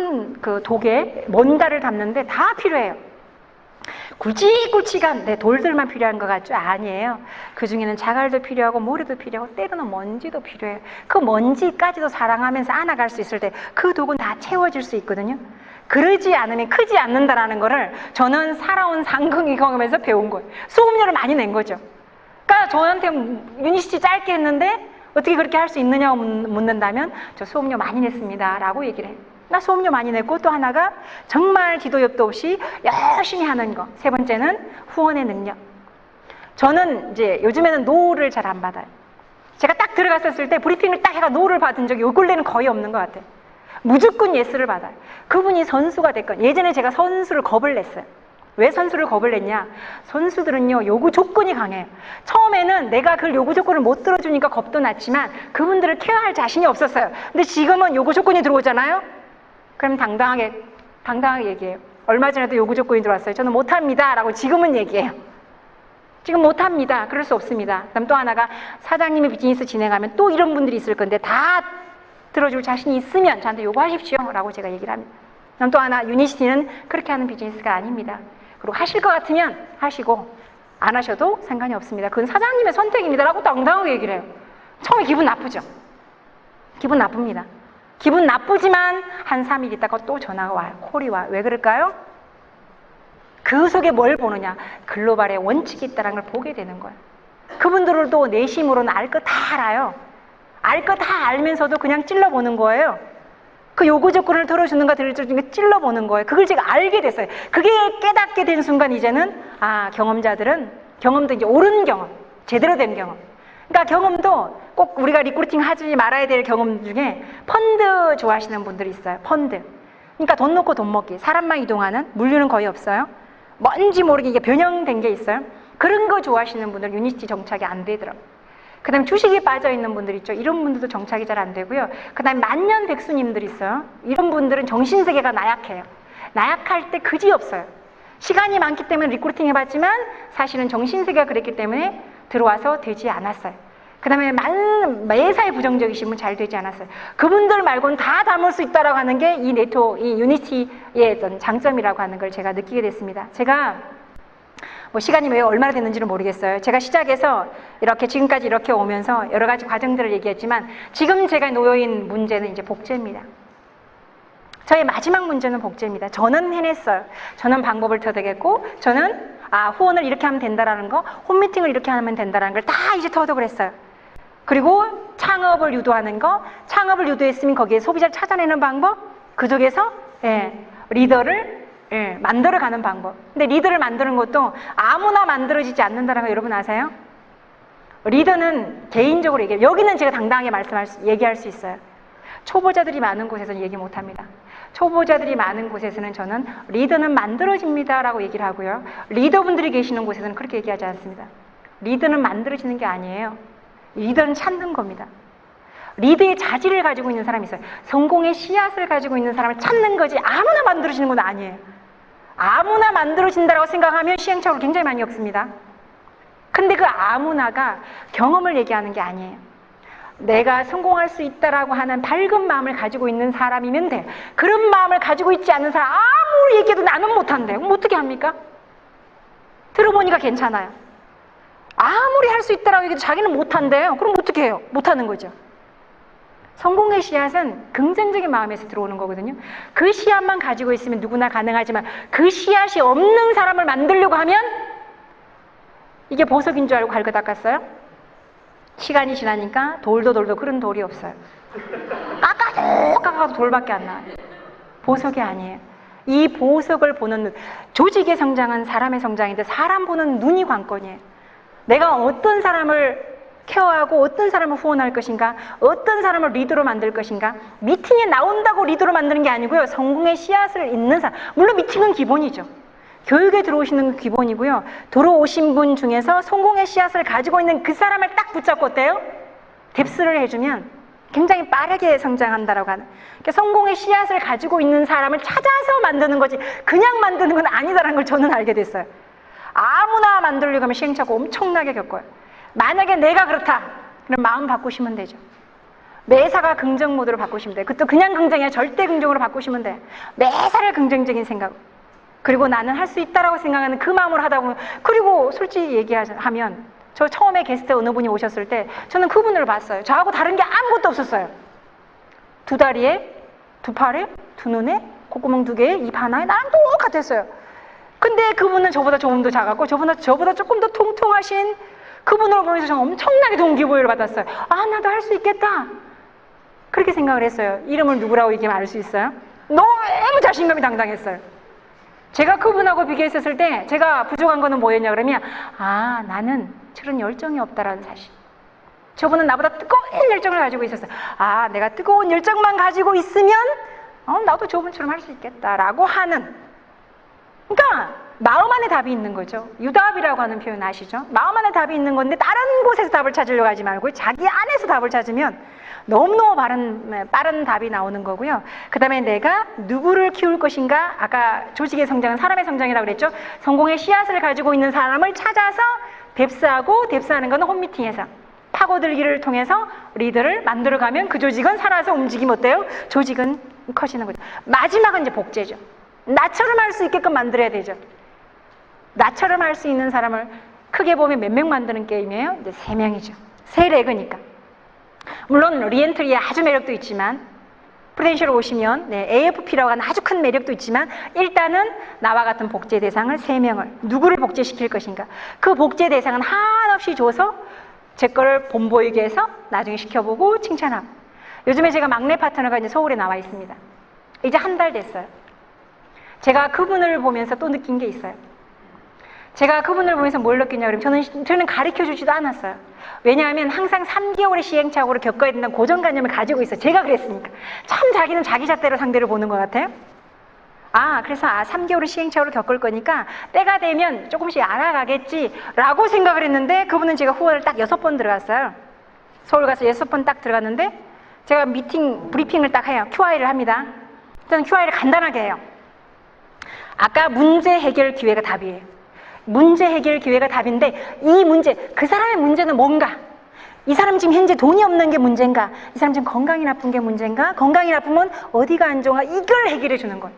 그 독에 뭔가를 담는데 다 필요해요. 굵직굵직한 돌들만 필요한 것 같죠? 아니에요. 그 중에는 자갈도 필요하고 모래도 필요하고 때로는 먼지도 필요해요. 그 먼지까지도 사랑하면서 안아갈 수 있을 때 그 독은 다 채워질 수 있거든요. 그러지 않으면 크지 않는다라는 거를 저는 살아온 상극이 경험에서 배운 거예요. 수업료를 많이 낸 거죠. 그러니까 저한테 유니시티 짧게 했는데 어떻게 그렇게 할 수 있느냐고 묻는다면 저 수업료 많이 냈습니다 라고 얘기를 해요. 나 수업료 많이 냈고, 또 하나가 정말 기도 옆도 없이 열심히 하는 거. 세 번째는 후원의 능력. 저는 이제 요즘에는 노를 잘 안 받아요. 제가 딱 들어갔었을 때 브리핑을 딱 해가 노를 받은 적이 요 근래는 거의 없는 것 같아요. 무조건 예스를 받아요. 그분이 선수가 됐건, 예전에 제가 선수를 겁을 냈어요. 왜 선수를 겁을 냈냐? 선수들은요, 요구 조건이 강해요. 처음에는 내가 그 요구 조건을 못 들어주니까 겁도 났지만 그분들을 케어할 자신이 없었어요. 근데 지금은 요구 조건이 들어오잖아요? 그럼 당당하게 얘기해요. 얼마 전에도 요구 조건이 들어왔어요. 저는 못합니다 라고 지금은 얘기해요. 지금 못합니다. 그럴 수 없습니다. 그다음 또 하나가 사장님이 비즈니스 진행하면 또 이런 분들이 있을 건데 다 들어줄 자신이 있으면 저한테 요구하십시오 라고 제가 얘기를 합니다. 그다음 또 하나, 유니시티는 그렇게 하는 비즈니스가 아닙니다. 그리고 하실 것 같으면 하시고 안 하셔도 상관이 없습니다. 그건 사장님의 선택입니다 라고 당당하게 얘기를 해요. 처음에 기분 나쁘죠? 기분 나쁩니다. 기분 나쁘지만 한 3일 있다가 또 전화가 와요. 콜이 와요. 왜 그럴까요? 그 속에 뭘 보느냐? 글로벌의 원칙이 있다는 걸 보게 되는 거예요. 그분들도 내심으로는 알 거 다 알아요. 알 거 다 알면서도 그냥 찔러보는 거예요. 그 요구 조건을 들어주는 거 들어주는 거 찔러보는 거예요. 그걸 제가 알게 됐어요. 그게 깨닫게 된 순간 이제는 경험자들은 경험도 이제 옳은 경험, 제대로 된 경험. 그러니까 경험도 꼭 우리가 리크루팅 하지 말아야 될 경험 중에 펀드 좋아하시는 분들이 있어요. 펀드. 그러니까 돈 놓고 돈 먹기. 사람만 이동하는, 물류는 거의 없어요. 뭔지 모르게 이게 변형된 게 있어요. 그런 거 좋아하시는 분들 유니시티 정착이 안 되더라고요. 그 다음에 주식에 빠져있는 분들 있죠. 이런 분들도 정착이 잘 안 되고요. 그 다음에 만년백수님들 있어요. 이런 분들은 정신세계가 나약해요. 나약할 때 그지 없어요. 시간이 많기 때문에 리크루팅 해봤지만 사실은 정신세계가 그랬기 때문에 들어와서 되지 않았어요. 그 다음에 매사에 부정적이신 분 잘 되지 않았어요. 그분들 말고는 다 담을 수 있다라고 하는 게 이 이 유니티의 어떤 장점이라고 하는 걸 제가 느끼게 됐습니다. 제가 시간이 왜 얼마나 됐는지는 모르겠어요. 제가 시작해서 이렇게 지금까지 이렇게 오면서 여러 가지 과정들을 얘기했지만 지금 제가 놓여있는 문제는 이제 복제입니다. 저의 마지막 문제는 복제입니다. 저는 해냈어요. 저는 방법을 터득했고 저는 후원을 이렇게 하면 된다라는 거, 홈미팅을 이렇게 하면 된다라는 걸 다 이제 터득을 했어요. 그리고 창업을 유도하는 거, 창업을 유도했으면 거기에 소비자를 찾아내는 방법, 그쪽에서 리더를 만들어가는 방법. 근데 리더를 만드는 것도 아무나 만들어지지 않는다는 거 여러분 아세요? 리더는 개인적으로 얘기해요. 여기는 제가 당당하게 얘기할 수 있어요. 초보자들이 많은 곳에서는 얘기 못합니다. 초보자들이 많은 곳에서는 저는 리더는 만들어집니다 라고 얘기를 하고요. 리더분들이 계시는 곳에서는 그렇게 얘기하지 않습니다. 리더는 만들어지는 게 아니에요. 리더는 찾는 겁니다. 리더의 자질을 가지고 있는 사람이 있어요. 성공의 씨앗을 가지고 있는 사람을 찾는 거지 아무나 만들어지는 건 아니에요. 아무나 만들어진다고 생각하면 시행착오를 굉장히 많이 겪습니다. 근데 그 아무나가 경험을 얘기하는 게 아니에요. 내가 성공할 수 있다라고 하는 밝은 마음을 가지고 있는 사람이면 돼요. 그런 마음을 가지고 있지 않는 사람 아무리 얘기해도 나는 못한대. 그럼 어떻게 합니까? 들어보니까 괜찮아요. 아무리 할 수 있다라고 얘기해도 자기는 못한대요. 그럼 어떻게 해요? 못하는 거죠. 성공의 씨앗은 긍정적인 마음에서 들어오는 거거든요. 그 씨앗만 가지고 있으면 누구나 가능하지만 그 씨앗이 없는 사람을 만들려고 하면 이게 보석인 줄 알고 갈고 닦았어요? 시간이 지나니까 돌도 그런 돌이 없어요. 깎아도 돌밖에 안 나와요. 보석이 아니에요. 이 보석을 보는 눈. 조직의 성장은 사람의 성장인데 사람 보는 눈이 관건이에요. 내가 어떤 사람을 케어하고 어떤 사람을 후원할 것인가, 어떤 사람을 리더로 만들 것인가. 미팅에 나온다고 리더로 만드는 게 아니고요. 성공의 씨앗을 잇는 사람. 물론 미팅은 기본이죠. 교육에 들어오시는 건 기본이고요. 들어오신 분 중에서 성공의 씨앗을 가지고 있는 그 사람을 딱 붙잡고 어때요? 뎁스를 해주면 굉장히 빠르게 성장한다라고 하는. 그러니까 성공의 씨앗을 가지고 있는 사람을 찾아서 만드는 거지 그냥 만드는 건 아니다라는 걸 저는 알게 됐어요. 아무나 만들려고 하면 시행착오 엄청나게 겪어요. 만약에 내가 그렇다, 그럼 마음 바꾸시면 되죠. 매사가 긍정 모드로 바꾸시면 돼요. 그것도 그냥 긍정이 아니라 절대 긍정으로 바꾸시면 돼요. 매사를 긍정적인 생각. 그리고 나는 할 수 있다라고 생각하는 그 마음으로 하다 보면, 그리고 솔직히 얘기하면 저 처음에 게스트 어느 분이 오셨을 때 저는 그분을 봤어요. 저하고 다른 게 아무것도 없었어요. 두 다리에, 두 팔에, 두 눈에, 콧구멍 두 개에, 입 하나에 나랑 똑같았어요. 근데 그분은 저보다 조금 더 작았고 저보다 조금 더 통통하신 그분을 보면서 저는 엄청나게 동기부여를 받았어요. 아, 나도 할 수 있겠다. 그렇게 생각을 했어요. 이름을 누구라고 얘기하면 알 수 있어요? 너무 자신감이 당당했어요. 제가 그분하고 비교했었을 때 제가 부족한 거는 뭐였냐 그러면, 아, 나는 저런 열정이 없다라는 사실. 저분은 나보다 뜨거운 열정을 가지고 있었어요. 아, 내가 뜨거운 열정만 가지고 있으면 나도 저분처럼 할 수 있겠다라고 하는. 그러니까 마음 안에 답이 있는 거죠. 유답이라고 하는 표현 아시죠? 마음 안에 답이 있는 건데 다른 곳에서 답을 찾으려고 하지 말고 자기 안에서 답을 찾으면 너무너무 빠른 답이 나오는 거고요. 그 다음에 내가 누구를 키울 것인가. 아까 조직의 성장은 사람의 성장이라고 그랬죠. 성공의 씨앗을 가지고 있는 사람을 찾아서 뎁스하고, 뎁스하는 건 홈미팅에서 파고들기를 통해서 리더를 만들어가면 그 조직은 살아서 움직이면 어때요? 조직은 커지는 거죠. 마지막은 이제 복제죠. 나처럼 할 수 있게끔 만들어야 되죠. 나처럼 할 수 있는 사람을 크게 보면 몇 명 만드는 게임이에요? 이제 3명이죠. 3레그니까. 물론 리엔트리의 아주 매력도 있지만, 프루덴셜 오시면 AFP라고 하는 아주 큰 매력도 있지만, 일단은 나와 같은 복제 대상을 3명을 누구를 복제시킬 것인가. 그 복제 대상은 한없이 줘서 제 거를 본보이게 해서 나중에 시켜보고 칭찬하고. 요즘에 제가 막내 파트너가 이제 서울에 나와 있습니다. 이제 한 달 됐어요. 제가 그분을 보면서 또 느낀 게 있어요. 제가 그분을 보면서 뭘 느끼냐 그러면 저는 가르쳐주지도 않았어요. 왜냐하면 항상 3개월의 시행착오를 겪어야 된다는 고정관념을 가지고 있어요. 제가 그랬으니까. 참 자기는 자기 잣대로 상대를 보는 것 같아요. 그래서 3개월의 시행착오를 겪을 거니까 때가 되면 조금씩 알아가겠지라고 생각을 했는데, 그분은 제가 후원을 딱 6번 들어갔어요. 서울 가서 6번 딱 들어갔는데, 제가 브리핑을 딱 해요. QI를 합니다. 저는 QI를 간단하게 해요. 아까 문제 해결 기회가 답이에요. 문제 해결 기회가 답인데, 이 문제, 그 사람의 문제는 뭔가? 이 사람 지금 현재 돈이 없는 게 문제인가? 이 사람 지금 건강이 나쁜 게 문제인가? 건강이 나쁘면 어디가 안 좋아? 이걸 해결해 주는 거예요.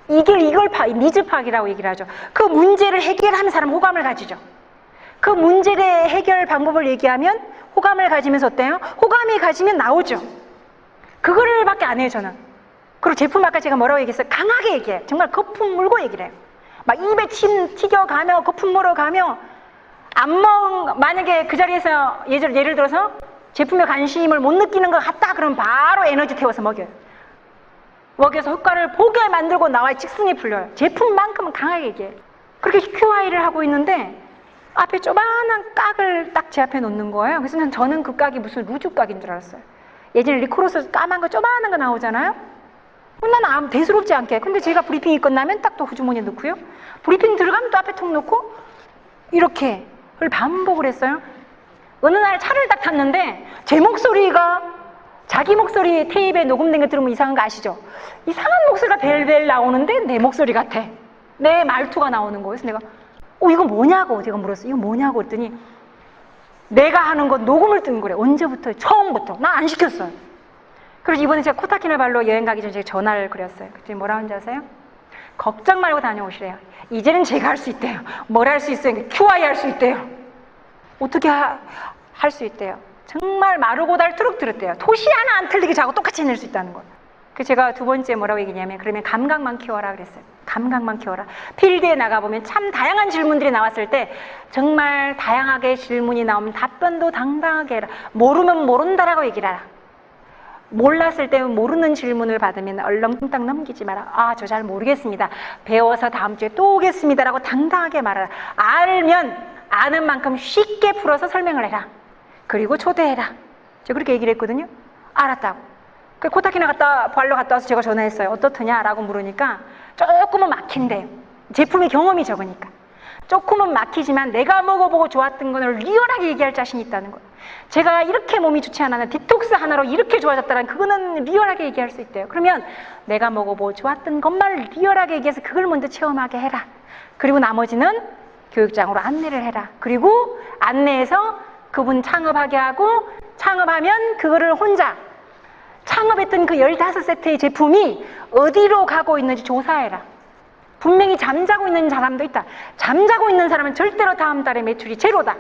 이걸 니즈 파악이라고 얘기를 하죠. 그 문제를 해결하는 사람은 호감을 가지죠. 그 문제의 해결 방법을 얘기하면 호감을 가지면서 어때요? 호감이 가지면 나오죠. 그거를 밖에 안 해요, 저는. 그리고 제품 아까 제가 뭐라고 얘기했어요? 강하게 얘기해요. 정말 거품 물고 얘기를 해요. 막 입에 침 튀겨가며 거품 물어가며, 만약에 그 자리에서 예를 들어서 제품에 관심을 못 느끼는 것 같다 그러면 바로 에너지 태워서 먹여요. 먹여서 효과를 보게 만들고 나와야 직성이 풀려요. 제품만큼은 강하게 얘기해요. 그렇게 QI를 하고 있는데 앞에 조그만한 깍을 딱 제 앞에 놓는 거예요. 그래서 저는 그 깍이 무슨 루즈 깍인 줄 알았어요. 예전에 리코로스 까만 거 조그만한 거 나오잖아요. 나는 아무 대수롭지 않게. 근데 제가 브리핑이 끝나면 딱 또 후주머니에 넣고요. 브리핑 들어가면 또 앞에 통 놓고 이렇게 그걸 반복을 했어요. 어느 날 차를 딱 탔는데 제 목소리가, 자기 목소리 테이프에 녹음된 거 들으면 이상한 거 아시죠? 이상한 목소리가 벨벨 나오는데 내 목소리 같아. 내 말투가 나오는 거예요. 그래서 내가 이거 뭐냐고 제가 물었어요. 이거 뭐냐고 했더니 내가 하는 거 녹음을 뜬 거래. 언제부터? 처음부터. 나 안 시켰어요. 그래서 이번에 제가 코타키나발루 여행 가기 전에 제가 전화를 그렸어요. 그때 뭐라고 하는지 아세요? 걱정 말고 다녀오시래요. 이제는 제가 할 수 있대요. 뭘 할 수 있어요? QI 할 수 있대요. 어떻게 할 수 있대요? 정말 마르고 닳도록 들었대요. 토시 하나 안 틀리게 자고 똑같이 해낼 수 있다는 거예요. 그래서 제가 두 번째 뭐라고 얘기냐면, 그러면 감각만 키워라 그랬어요. 감각만 키워라. 필드에 나가보면 참 다양한 질문들이 나왔을 때 정말 다양하게 질문이 나오면 답변도 당당하게 해라. 모르면 모른다라고 얘기를 하라. 몰랐을 때 모르는 질문을 받으면 얼렁뚱땅 넘기지 마라. 저 잘 모르겠습니다. 배워서 다음 주에 또 오겠습니다 라고 당당하게 말하라. 알면 아는 만큼 쉽게 풀어서 설명을 해라. 그리고 초대해라. 제가 그렇게 얘기를 했거든요. 알았다고. 코타키나 발로 갔다 와서 제가 전화했어요. 어떻더냐 라고 물으니까 조금은 막힌대요. 제품의 경험이 적으니까. 조금은 막히지만 내가 먹어보고 좋았던 거를 리얼하게 얘기할 자신이 있다는 거예요. 제가 이렇게 몸이 좋지 않았는데 디톡스 하나로 이렇게 좋아졌다는 그거는 리얼하게 얘기할 수 있대요. 그러면 내가 먹어보고 좋았던 것만 리얼하게 얘기해서 그걸 먼저 체험하게 해라. 그리고 나머지는 교육장으로 안내를 해라. 그리고 안내해서 그분 창업하게 하고 창업하면 그거를 혼자 창업했던 그 15세트의 제품이 어디로 가고 있는지 조사해라. 분명히 잠자고 있는 사람도 있다. 잠자고 있는 사람은 절대로 다음 달에 매출이 제로다.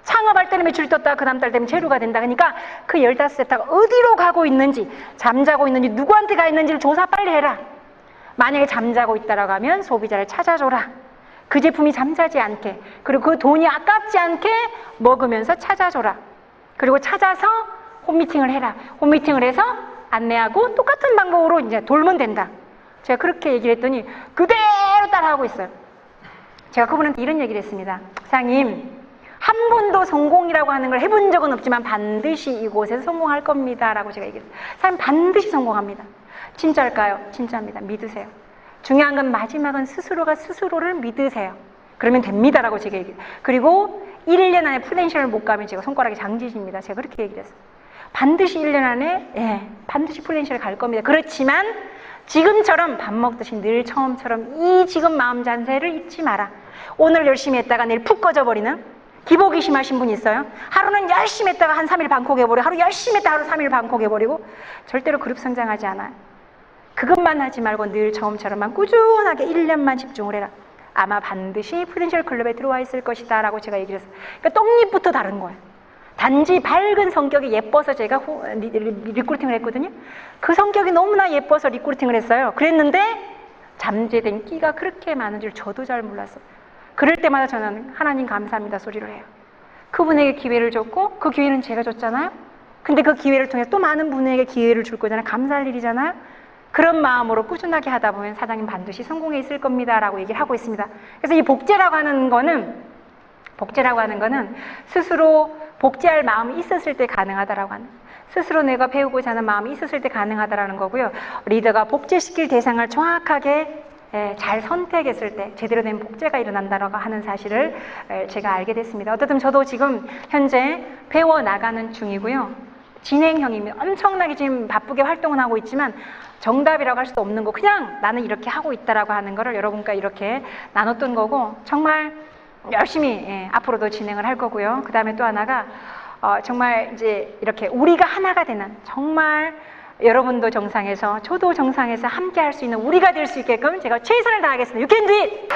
창업할 때는 매출이 떴다가 그 다음 달 되면 제로가 된다. 그러니까 그 15세트가 어디로 가고 있는지, 잠자고 있는지, 누구한테 가 있는지를 조사 빨리 해라. 만약에 잠자고 있다라고 하면 소비자를 찾아줘라. 그 제품이 잠자지 않게, 그리고 그 돈이 아깝지 않게 먹으면서 찾아줘라. 그리고 찾아서 홈미팅을 해라. 홈미팅을 해서 안내하고 똑같은 방법으로 이제 돌면 된다. 제가 그렇게 얘기를 했더니 그대로 따라하고 있어요. 제가 그분한테 이런 얘기를 했습니다. 사장님, 한 번도 성공이라고 하는 걸 해본 적은 없지만 반드시 이곳에서 성공할 겁니다. 라고 제가 얘기했어요. 사장님, 반드시 성공합니다. 진짜일까요? 진짜입니다. 믿으세요. 중요한 건 마지막은 스스로가 스스로를 믿으세요. 그러면 됩니다. 라고 제가 얘기해요. 그리고 1년 안에 프랜차이즈를 못 가면 제가 손가락이 장지십니다. 제가 그렇게 얘기를 했어요. 반드시 1년 안에 반드시 프랜차이즈를 갈 겁니다. 그렇지만 지금처럼 밥 먹듯이 늘 처음처럼 이 지금 마음 잔세를 잊지 마라. 오늘 열심히 했다가 내일 푹 꺼져버리는 기복이 심하신 분이 있어요. 하루는 열심히 했다가 한 3일 방콕해버리고, 하루 열심히 했다가 하루 3일 방콕해버리고. 절대로 그룹 성장하지 않아요. 그것만 하지 말고 늘 처음처럼만 꾸준하게 1년만 집중을 해라. 아마 반드시 프랜차이즈 클럽에 들어와 있을 것이다 라고 제가 얘기를 했어요. 그러니까 떡잎부터 다른 거예요. 단지 밝은 성격이 예뻐서 제가 리크루팅을 했거든요. 그 성격이 너무나 예뻐서 리크루팅을 했어요. 그랬는데 잠재된 끼가 그렇게 많은 줄 저도 잘 몰랐어요. 그럴 때마다 저는 하나님 감사합니다 소리를 해요. 그분에게 기회를 줬고 그 기회는 제가 줬잖아요. 근데 그 기회를 통해서 또 많은 분에게 기회를 줄 거잖아요. 감사할 일이잖아요. 그런 마음으로 꾸준하게 하다 보면 사장님 반드시 성공해 있을 겁니다 라고 얘기를 하고 있습니다. 그래서 이 복제라고 하는 거는 스스로 복제할 마음이 있었을 때 가능하다라고 하는, 스스로 내가 배우고자 하는 마음이 있었을 때 가능하다라는 거고요. 리더가 복제시킬 대상을 정확하게 잘 선택했을 때 제대로 된 복제가 일어난다라고 하는 사실을 제가 알게 됐습니다. 어쨌든 저도 지금 현재 배워나가는 중이고요. 진행형입니다. 엄청나게 지금 바쁘게 활동을 하고 있지만 정답이라고 할 수도 없는 거, 그냥 나는 이렇게 하고 있다라고 하는 거를 여러분과 이렇게 나눴던 거고, 정말 열심히 앞으로도 진행을 할 거고요. 그 다음에 또 하나가 정말 이제 이렇게 우리가 하나가 되는, 정말 여러분도 정상에서 저도 정상에서 함께 할 수 있는 우리가 될 수 있게끔 제가 최선을 다하겠습니다. You can do it!